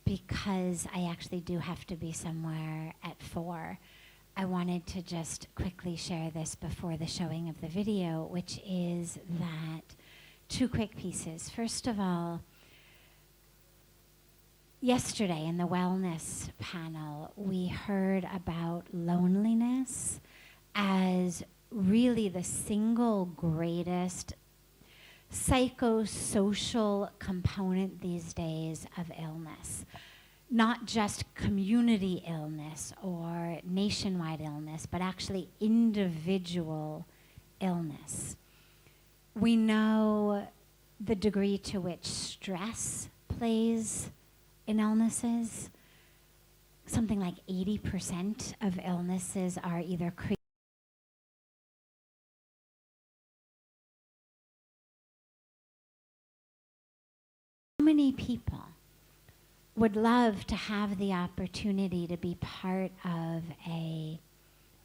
because I actually do have to be somewhere at 4, I wanted to just quickly share this before the showing of the video, which is that 2 quick pieces. First of all, yesterday in the wellness panel, we heard about loneliness as really the single greatest psychosocial component these days of illness. Not just community illness or nationwide illness, but actually individual illness. We know the degree to which stress plays in illnesses. Something like 80% of illnesses are either How many people would love to have the opportunity to be part of a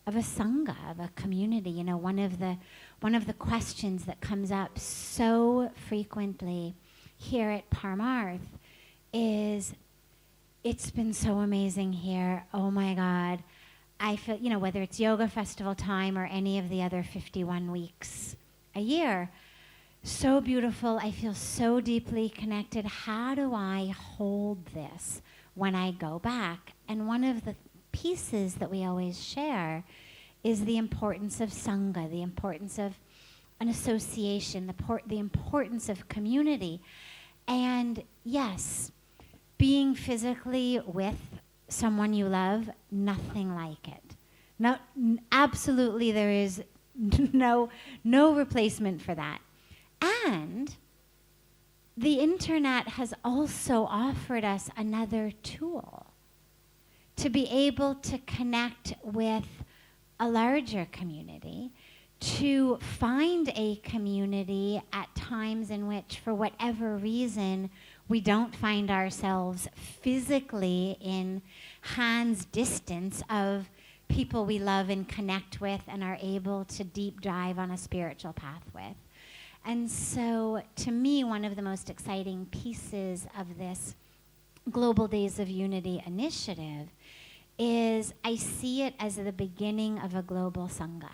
sangha, of a community? One of the questions that comes up so frequently here at Parmarth is, it's been so amazing here. Oh my God. I feel, whether it's yoga festival time or any of the other 51 weeks a year, so beautiful. I feel so deeply connected. How do I hold this when I go back? And one of the pieces that we always share is the importance of sangha, the importance of an association, the importance of community. And yes, being physically with someone you love, nothing like it. Absolutely, there is no replacement for that. And the internet has also offered us another tool to be able to connect with a larger community, to find a community at times in which, for whatever reason, we don't find ourselves physically in hand's distance of people we love and connect with and are able to deep dive on a spiritual path with. And so, to me, one of the most exciting pieces of this Global Days of Unity initiative is I see it as the beginning of a global Sangha.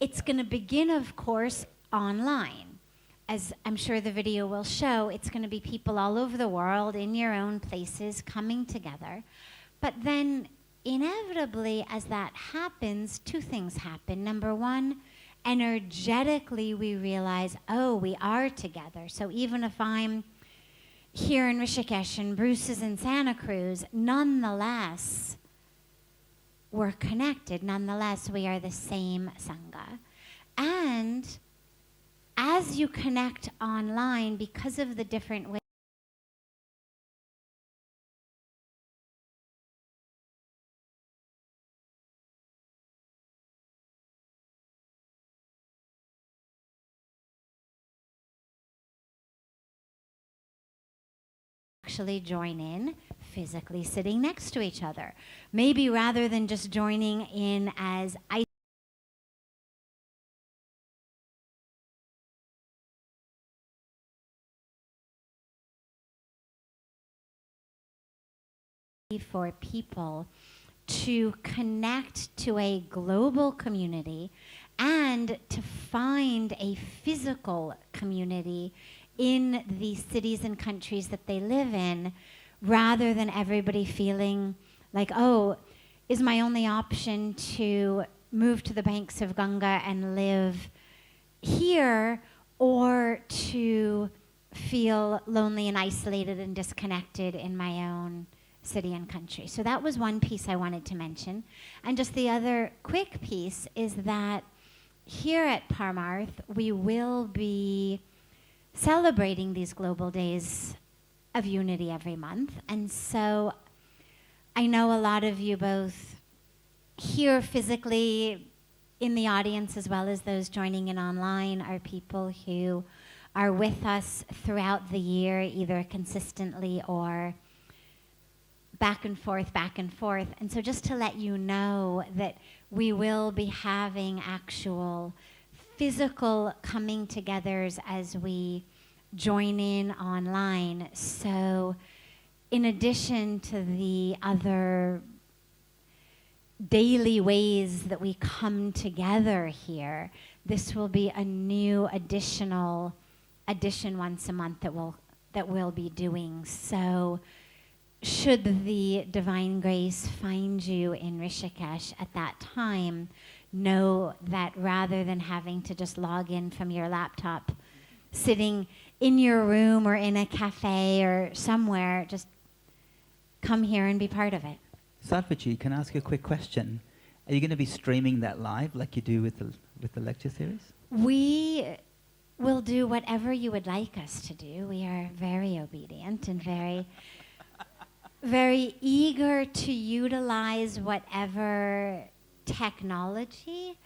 It's going to begin, of course, online. As I'm sure the video will show, it's going to be people all over the world in your own places coming together. But then, inevitably, as that happens, two things happen. Number one, energetically we realize, oh, we are together. So even if I'm here in Rishikesh and Bruce is in Santa Cruz, nonetheless, we're connected. Nonetheless, we are the same Sangha. And as you connect online, because of the different ways actually join in physically sitting next to each other. Maybe rather than just joining in as for people to connect to a global community and to find a physical community in the cities and countries that they live in, rather than everybody feeling like, oh, is my only option to move to the banks of Ganga and live here, or to feel lonely and isolated and disconnected in my own city and country. So that was one piece I wanted to mention. And just the other quick piece is that here at Parmarth, we will be celebrating these Global Days of Unity every month. And so I know a lot of you both here physically in the audience, as well as those joining in online, are people who are with us throughout the year, either consistently or back and forth. And so just to let you know that we will be having actual physical coming togethers as we join in online. So in addition to the other daily ways that we come together here, this will be a new additional addition once a month that we'll be doing. So should the divine grace find you in Rishikesh at that time, know that rather than having to just log in from your laptop, sitting in your room or in a cafe or somewhere, just come here and be part of it.
Sadhvi, can I ask you a quick question? Are you going to be streaming that live like you do with the lecture series?
We will do whatever you would like us to do. We are very obedient and very eager to utilize whatever technology.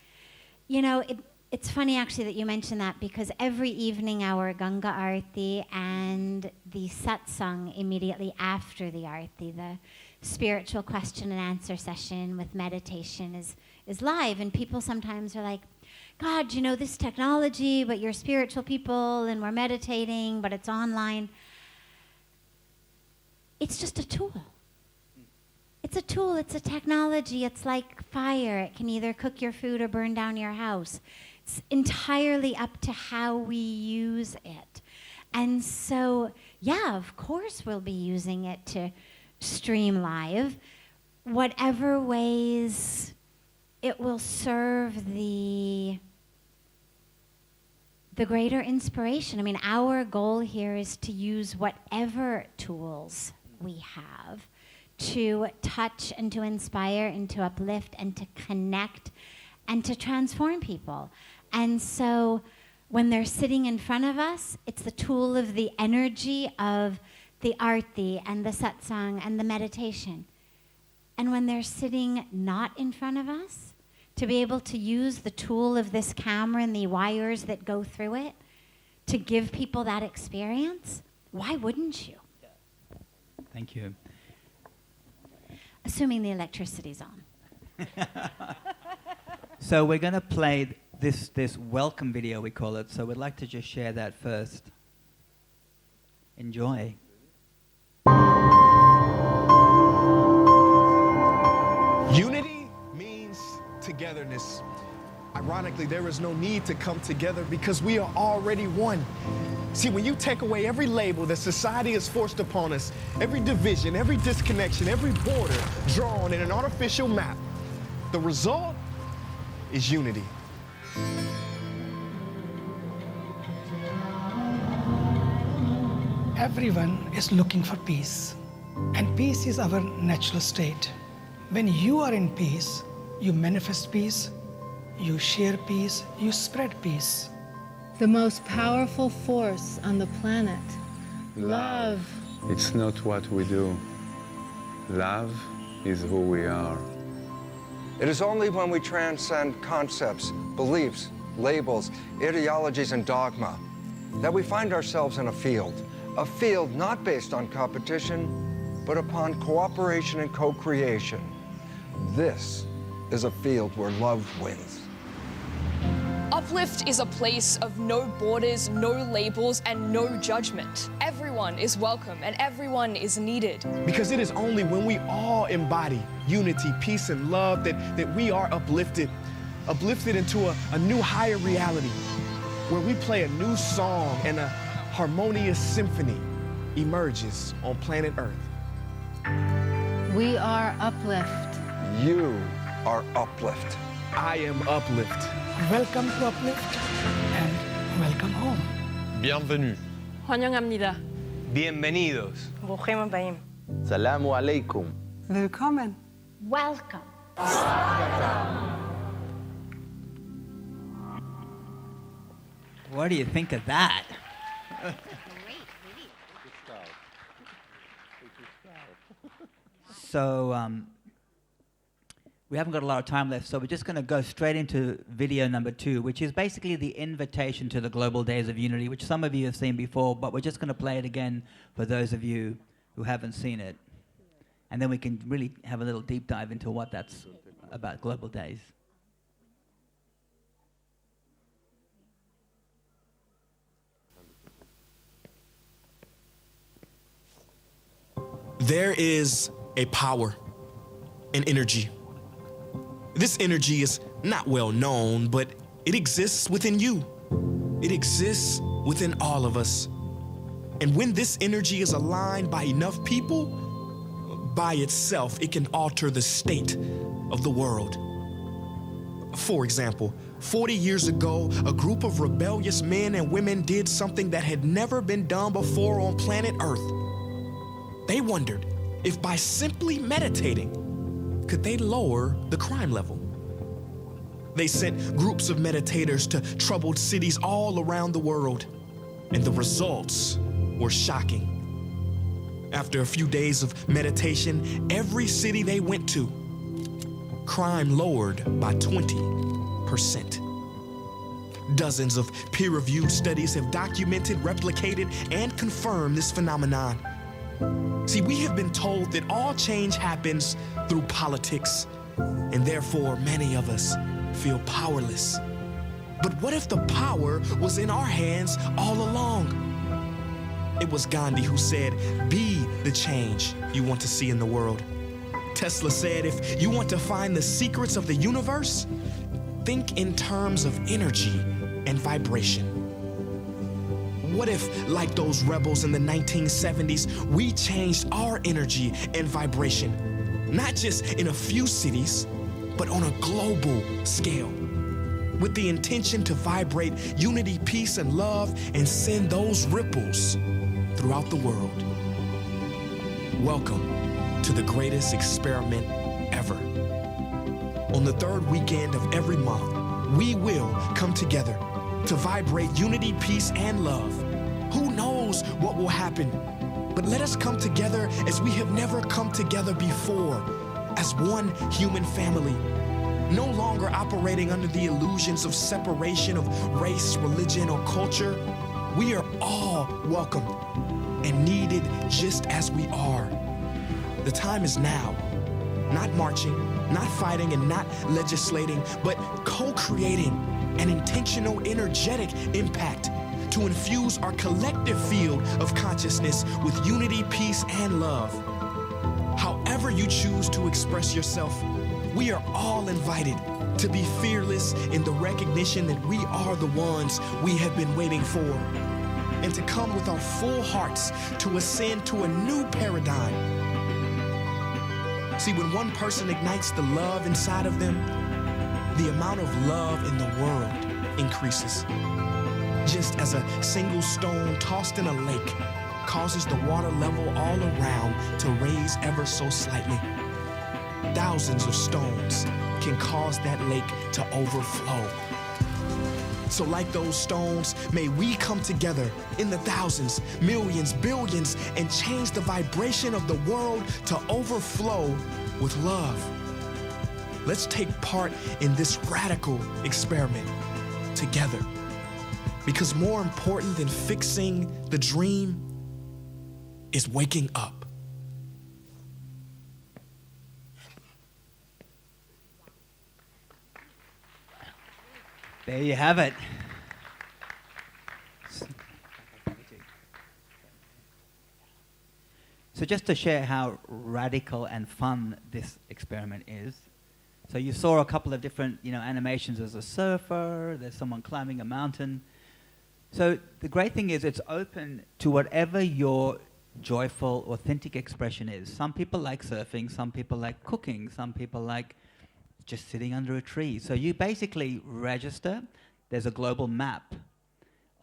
You know, it's funny actually that you mentioned that, because every evening our Ganga Aarti and the satsang immediately after the Aarti, the spiritual question and answer session with meditation is live, and people sometimes are like, God, you know, this technology, but you're spiritual people and we're meditating, but it's online. It's just a tool. It's a tool, it's a technology, it's like fire. It can either cook your food or burn down your house. It's entirely up to how we use it. And so, yeah, of course we'll be using it to stream live, whatever ways it will serve the greater inspiration. I mean, our goal here is to use whatever tools we have to touch and to inspire and to uplift and to connect and to transform people. And so when they're sitting in front of us, it's the tool of the energy of the arti and the satsang and the meditation. And when they're sitting not in front of us, to be able to use the tool of this camera and the wires that go through it to give people that experience, why wouldn't you?
Thank you.
Assuming the electricity's on.
So we're going to play this welcome video, we call it. So we'd like to just share that first. Enjoy.
Unity means togetherness. Ironically, there is no need to come together because we are already one. See, when you take away every label that society has forced upon us, every division, every disconnection, every border drawn in an artificial map, the result is unity.
Everyone is looking for peace, and peace is our natural state. When you are in peace, you manifest peace, you share peace, you spread peace.
The most powerful force on the planet. Love.
It's not what we do. Love is who we are.
It is only when we transcend concepts, beliefs, labels, ideologies, and dogma that we find ourselves in a field not based on competition, but upon cooperation and co-creation. This is a field where love wins.
Uplift is a place of no borders, no labels, and no judgment. Everyone is welcome and everyone is needed.
Because it is only when we all embody unity, peace, and love that we are uplifted into a new higher reality, where we play a new song and a harmonious symphony emerges on planet Earth.
We are Uplift.
You are Uplift.
I am Uplift.
Welcome to Uplift and welcome home.
Bienvenue.
환영합니다.
Bienvenidos.
ברוכים הבאים.
Salamu alaikum.
Willkommen.
Welcome.
What do you think of that? So we haven't got a lot of time left, so we're just going to go straight into video number 2, which is basically the invitation to the Global Days of Unity, which some of you have seen before, but we're just going to play it again for those of you who haven't seen it. And then we can really have a little deep dive into what that's about, Global Days.
There is a power, an energy. This energy is not well known, but it exists within you. It exists within all of us. And when this energy is aligned by enough people, by itself, it can alter the state of the world. For example, 40 years ago, a group of rebellious men and women did something that had never been done before on planet Earth. They wondered if by simply meditating, could they lower the crime level? They sent groups of meditators to troubled cities all around the world, and the results were shocking. After a few days of meditation, every city they went to, crime lowered by 20%. Dozens of peer-reviewed studies have documented, replicated, and confirmed this phenomenon. See, we have been told that all change happens through politics, and therefore many of us feel powerless. But what if the power was in our hands all along? It was Gandhi who said, "Be the change you want to see in the world." Tesla said, if you want to find the secrets of the universe, think in terms of energy and vibration. What if, like those rebels in the 1970s, we changed our energy and vibration, not just in a few cities, but on a global scale, with the intention to vibrate unity, peace, and love, and send those ripples throughout the world? Welcome to the greatest experiment ever.
On the third weekend of every month, we will come together to vibrate unity, peace, and love. Who knows what will happen? But let us come together as we have never come together before, as one human family. No longer operating under the illusions of separation of race, religion, or culture. We are all welcome and needed just as we are. The time is now. Not marching, not fighting, and not legislating, but co-creating an intentional, energetic impact to infuse our collective field of consciousness with unity, peace, and love. However you choose to express yourself, we are all invited to be fearless in the recognition that we are the ones we have been waiting for, and to come with our full hearts to ascend to a new paradigm. See, when one person ignites the love inside of them, the amount of love in the world increases. Just as a single stone tossed in a lake causes the water level all around to raise ever so slightly, thousands of stones can cause that lake to overflow. So like those stones, may we come together in the thousands, millions, billions, and change the vibration of the world to overflow with love. Let's take part in this radical experiment together. Because more important than fixing the dream is waking up.
There you have it. So just to share how radical and fun this experiment is. So you saw a couple of different, animations. There's a surfer, there's someone climbing a mountain. So the great thing is it's open to whatever your joyful, authentic expression is. Some people like surfing, some people like cooking, some people like just sitting under a tree. So you basically register. There's a global map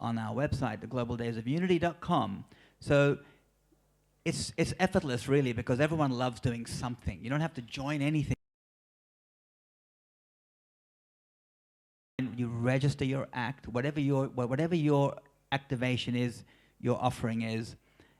on our website, theglobaldaysofunity.com. So it's effortless, really, because everyone loves doing something. You don't have to join anything. You register your act, whatever your activation is, your offering is,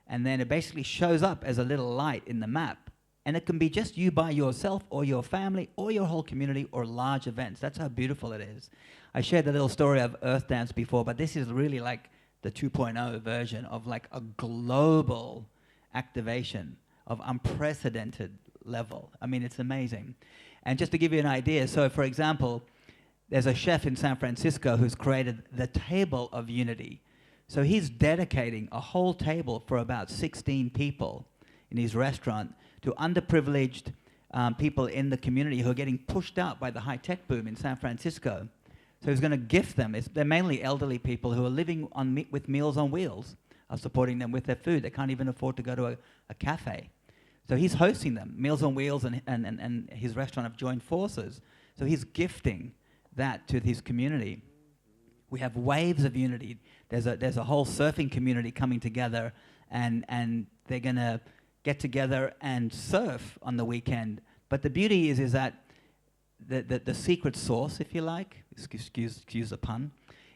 and then it basically shows up as a little light in the map. And it can be just you by yourself or your family or your whole community or large events. That's how beautiful it is. I shared the little story of Earth Dance before, but this is really like the 2.0 version of like a global activation of unprecedented level. I mean, it's amazing. And just to give you an idea, so for example, there's a chef in San Francisco who's created the Table of Unity. So he's dedicating a whole table for about 16 people in his restaurant to underprivileged people in the community who are getting pushed out by the high-tech boom in San Francisco. So he's going to gift them. They're mainly elderly people who are living on with Meals on Wheels, are supporting them with their food. They can't even afford to go to a cafe. So he's hosting them. Meals on Wheels and his restaurant have joined forces. So he's gifting that to his community. We have waves of unity. There's a whole surfing community coming together, and they're going to get together and surf on the weekend. But the beauty is that the secret sauce, if you like, excuse the pun,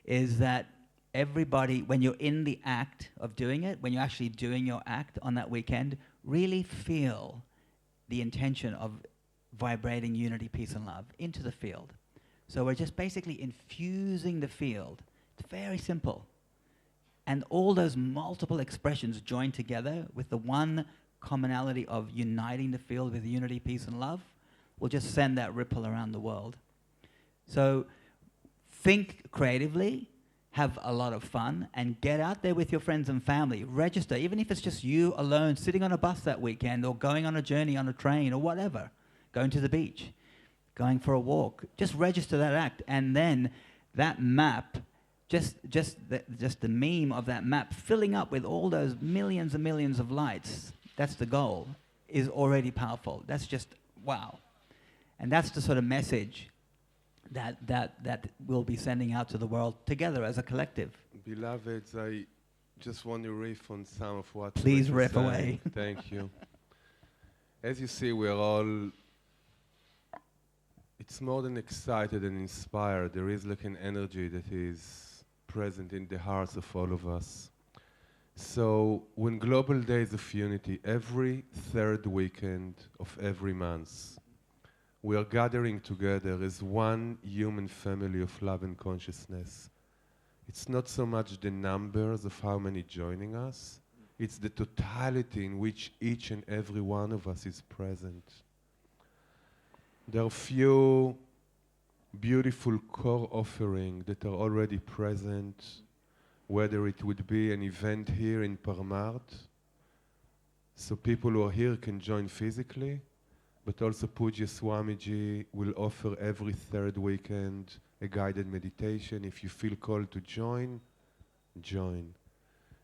is that everybody, when you're in the act of doing it, when you're actually doing your act on that weekend, really feel the intention of vibrating unity, peace, and love into the field. So we're just basically infusing the field. It's very simple. And all those multiple expressions joined together with the one commonality of uniting the field with unity, peace, and love will just send that ripple around the world. So think creatively, have a lot of fun, and get out there with your friends and family. Register, even if it's just you alone sitting on a bus that weekend or going on a journey on a train or whatever, going to the beach, going for a walk. Just register that act, and then that map, just the meme of that map filling up with all those millions and millions of lights, that's the goal, is already powerful. That's just wow. And that's the sort of message that we'll be sending out to the world together as a collective.
Beloveds, I just want to riff on some of what
Please
you
riff
saying.
away.
Thank you. As you see, we're all it's more than excited and inspired. There is like an energy that is present in the hearts of all of us. So when Global Days of Unity, every third weekend of every month, we are gathering together as one human family of love and consciousness. It's not so much the numbers of how many joining us, it's the totality in which each and every one of us is present. There are few beautiful core offerings that are already present, whether it would be an event here in Parmarth, so people who are here can join physically, but also Pujya Swamiji will offer every third weekend a guided meditation. If you feel called to join, join.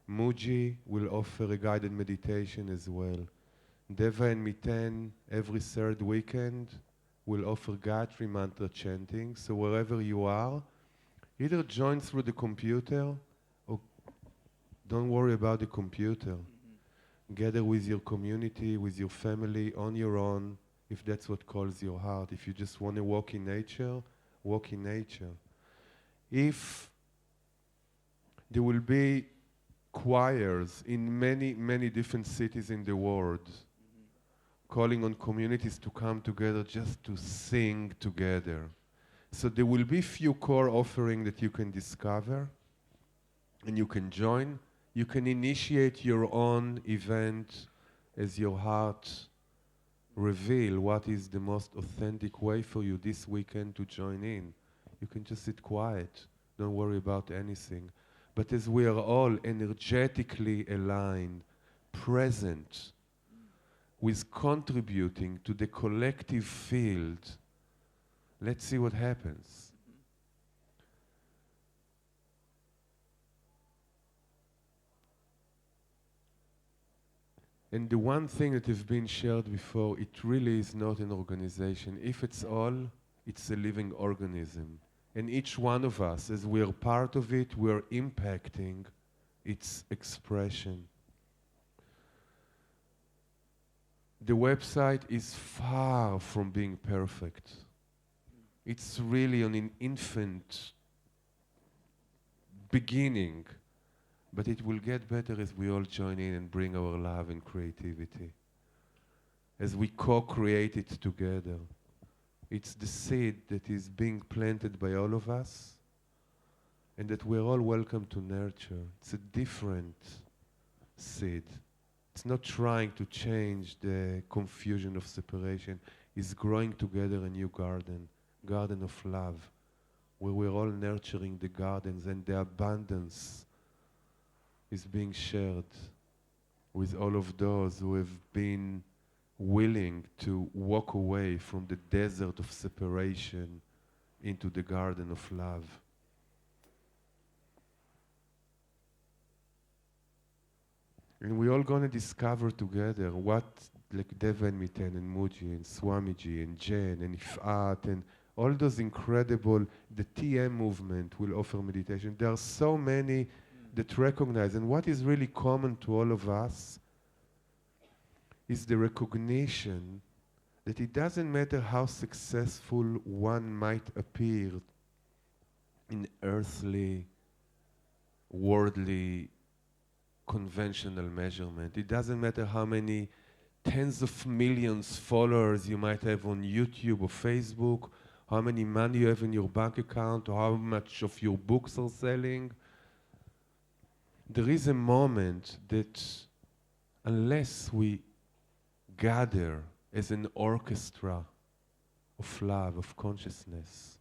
Muji will offer a guided meditation as well. Deva and Miten every third weekend will offer Gayatri mantra chanting. So wherever you are, either join through the computer or don't worry about the computer. Gather with your community, with your family, on your own, if that's what calls your heart. If you just want to walk in nature, walk in nature. If there will be choirs in many, many different cities in the world, calling on communities to come together just to sing together. So there will be few core offerings that you can discover and you can join. You can initiate your own event as your heart reveal what is the most authentic way for you this weekend to join in. You can just sit quiet, don't worry about anything. But as we are all energetically aligned, present, with contributing to the collective field, let's see what happens. And the one thing that has been shared before, it really is not an organization. If it's all, it's a living organism. And each one of us, as we are part of it, we're impacting its expression. The website is far from being perfect. It's really on an infant beginning, but it will get better as we all join in and bring our love and creativity. As we co-create it together. It's the seed that is being planted by all of us and that we're all welcome to nurture. It's a different seed. It's not trying to change the confusion of separation. It's growing together a new garden, garden of love, where we're all nurturing the gardens and the abundance is being shared with all of those who have been willing to walk away from the desert of separation into the garden of love. And we're all going to discover together what, like Deva and Miten and Muji and Swamiji and Jen and Ifat and all those incredible, the TM movement will offer meditation. There are so many that recognize, and what is really common to all of us is the recognition that it doesn't matter how successful one might appear in earthly, worldly, conventional measurement. It doesn't matter how many tens of millions followers you might have on YouTube or Facebook, how many money you have in your bank account, or how much of your books are selling. There is a moment that unless we gather as an orchestra of love, of consciousness,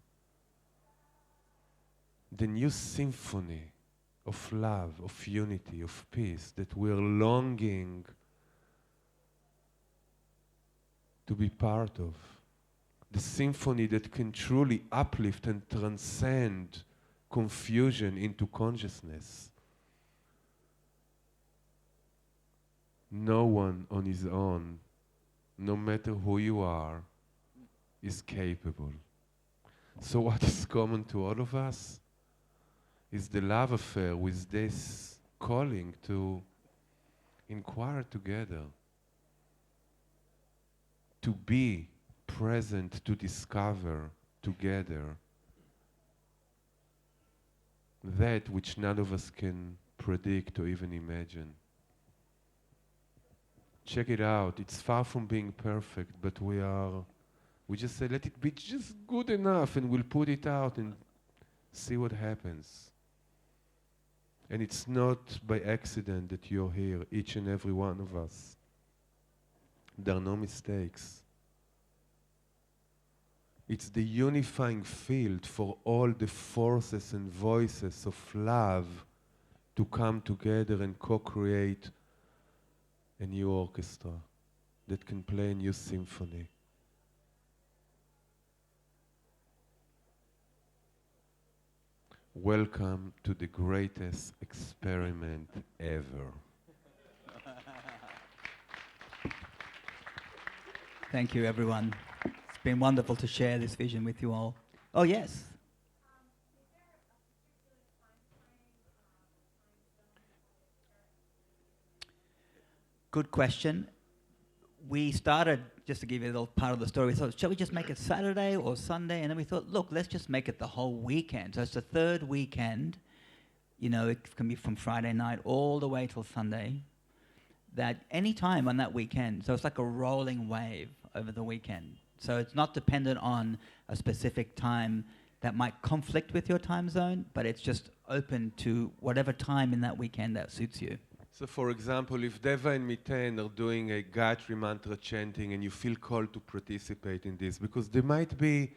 the new symphony of love, of unity, of peace that we're longing to be part of, the symphony that can truly uplift and transcend confusion into consciousness. No one on his own, no matter who you are, is capable. So what is common to all of us is the love affair with this calling to inquire together, to be present to discover together that which none of us can predict or even imagine. Check it out. It's far from being perfect, but we just say, let it be just good enough, and we'll put it out and see what happens. And it's not by accident that you're here, each and every one of us. There are no mistakes. It's the unifying field for all the forces and voices of love to come together and co-create a new orchestra that can play a new symphony. Welcome to the greatest experiment ever.
Thank you, everyone. It's been wonderful to share this vision with you all. Oh, yes. Good question. We started, just to give you a little part of the story, we thought, shall we just make it Saturday or Sunday? And then we thought, look, let's just make it the whole weekend. So it's the third weekend. You know, it can be from Friday night all the way till Sunday. That any time on that weekend. So it's like a rolling wave over the weekend. So it's not dependent on a specific time that might conflict with your time zone, but it's just open to whatever time in that weekend that suits you.
So for example, if Deva and Miten are doing a Gayatri mantra chanting and you feel called to participate in this, because there might be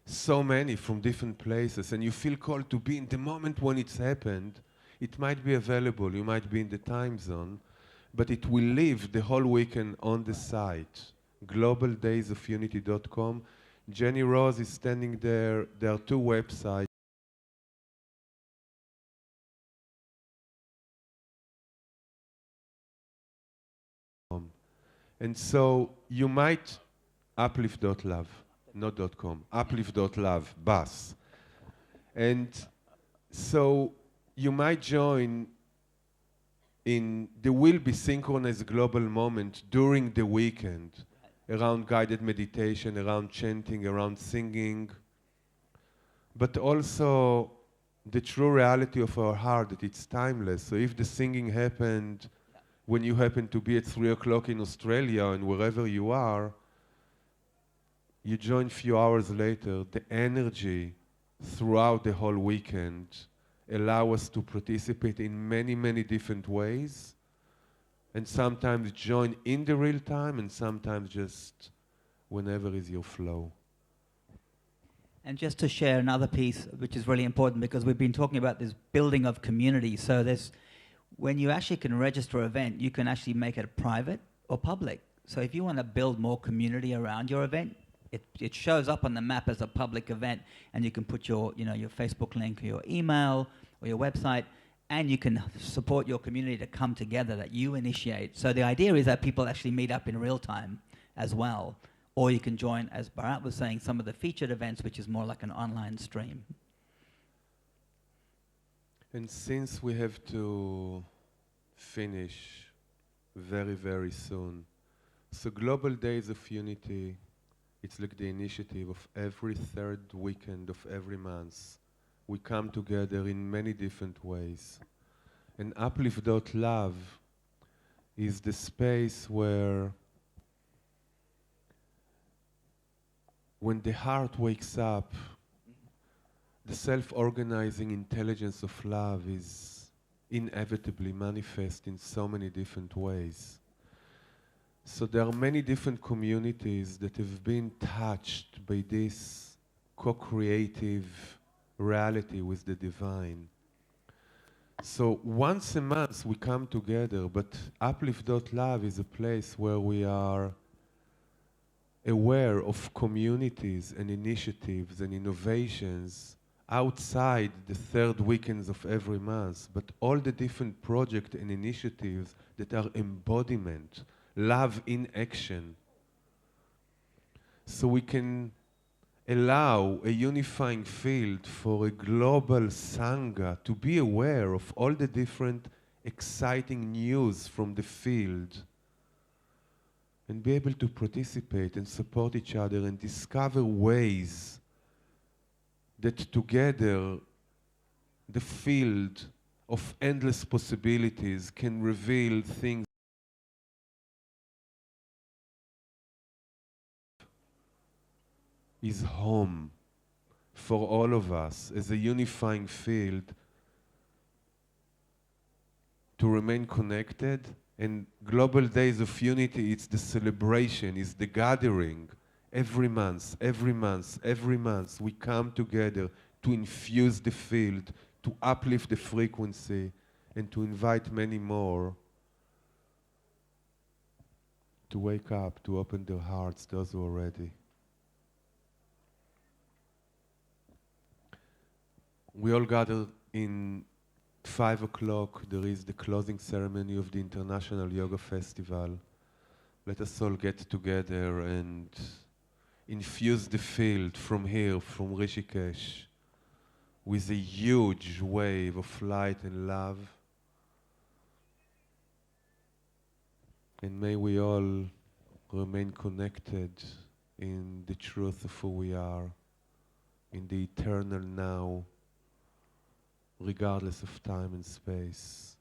so many from different places and you feel called to be in the moment when it's happened, it might be available, you might be in the time zone, but it will live the whole weekend on the site, globaldaysofunity.com. Jenny Rose is standing there. There are two websites. And so you might, uplift.love, not .com, uplift.love, bus. And so you might join there will be synchronized global moment during the weekend around guided meditation, around chanting, around singing, but also the true reality of our heart that it's timeless. So if the singing happened when you happen to be at 3 o'clock in Australia and wherever you are, you join a few hours later, the energy throughout the whole weekend allow us to participate in many, many different ways, and sometimes join in the real time and sometimes just whenever is your flow.
And just to share another piece, which is really important, because we've been talking about this building of community. So when you actually can register an event, you can actually make it private or public. So if you want to build more community around your event, it shows up on the map as a public event, and you can put your Facebook link or your email or your website, and you can support your community to come together that you initiate. So the idea is that people actually meet up in real time as well. Or you can join, as Bharat was saying, some of the featured events, which is more like an online stream.
And since we have to finish very, very soon, so Global Days of Unity, it's like the initiative of every third weekend of every month. We come together in many different ways. And Uplift.love is the space where when the heart wakes up, the self-organizing intelligence of love is inevitably manifest in so many different ways. So there are many different communities that have been touched by this co-creative reality with the divine. So once a month we come together, but Uplift.love is a place where we are aware of communities and initiatives and innovations outside the third weekends of every month, but all the different projects and initiatives that are embodiment, love in action. So we can allow a unifying field for a global Sangha to be aware of all the different exciting news from the field and be able to participate and support each other and discover ways that together the field of endless possibilities can reveal things is home for all of us as a unifying field to remain connected. And Global Days of Unity, it's the celebration, it's the gathering. Every month, every month, every month, we come together to infuse the field, to uplift the frequency, and to invite many more to wake up, to open their hearts, those who are ready. We all gather in 5 o'clock. There is the closing ceremony of the International Yoga Festival. Let us all get together and infuse the field from here, from Rishikesh, with a huge wave of light and love. And may we all remain connected in the truth of who we are, in the eternal now, regardless of time and space.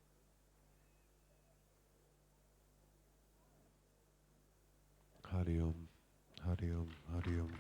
Hari Om, Hari Om, Hari Om.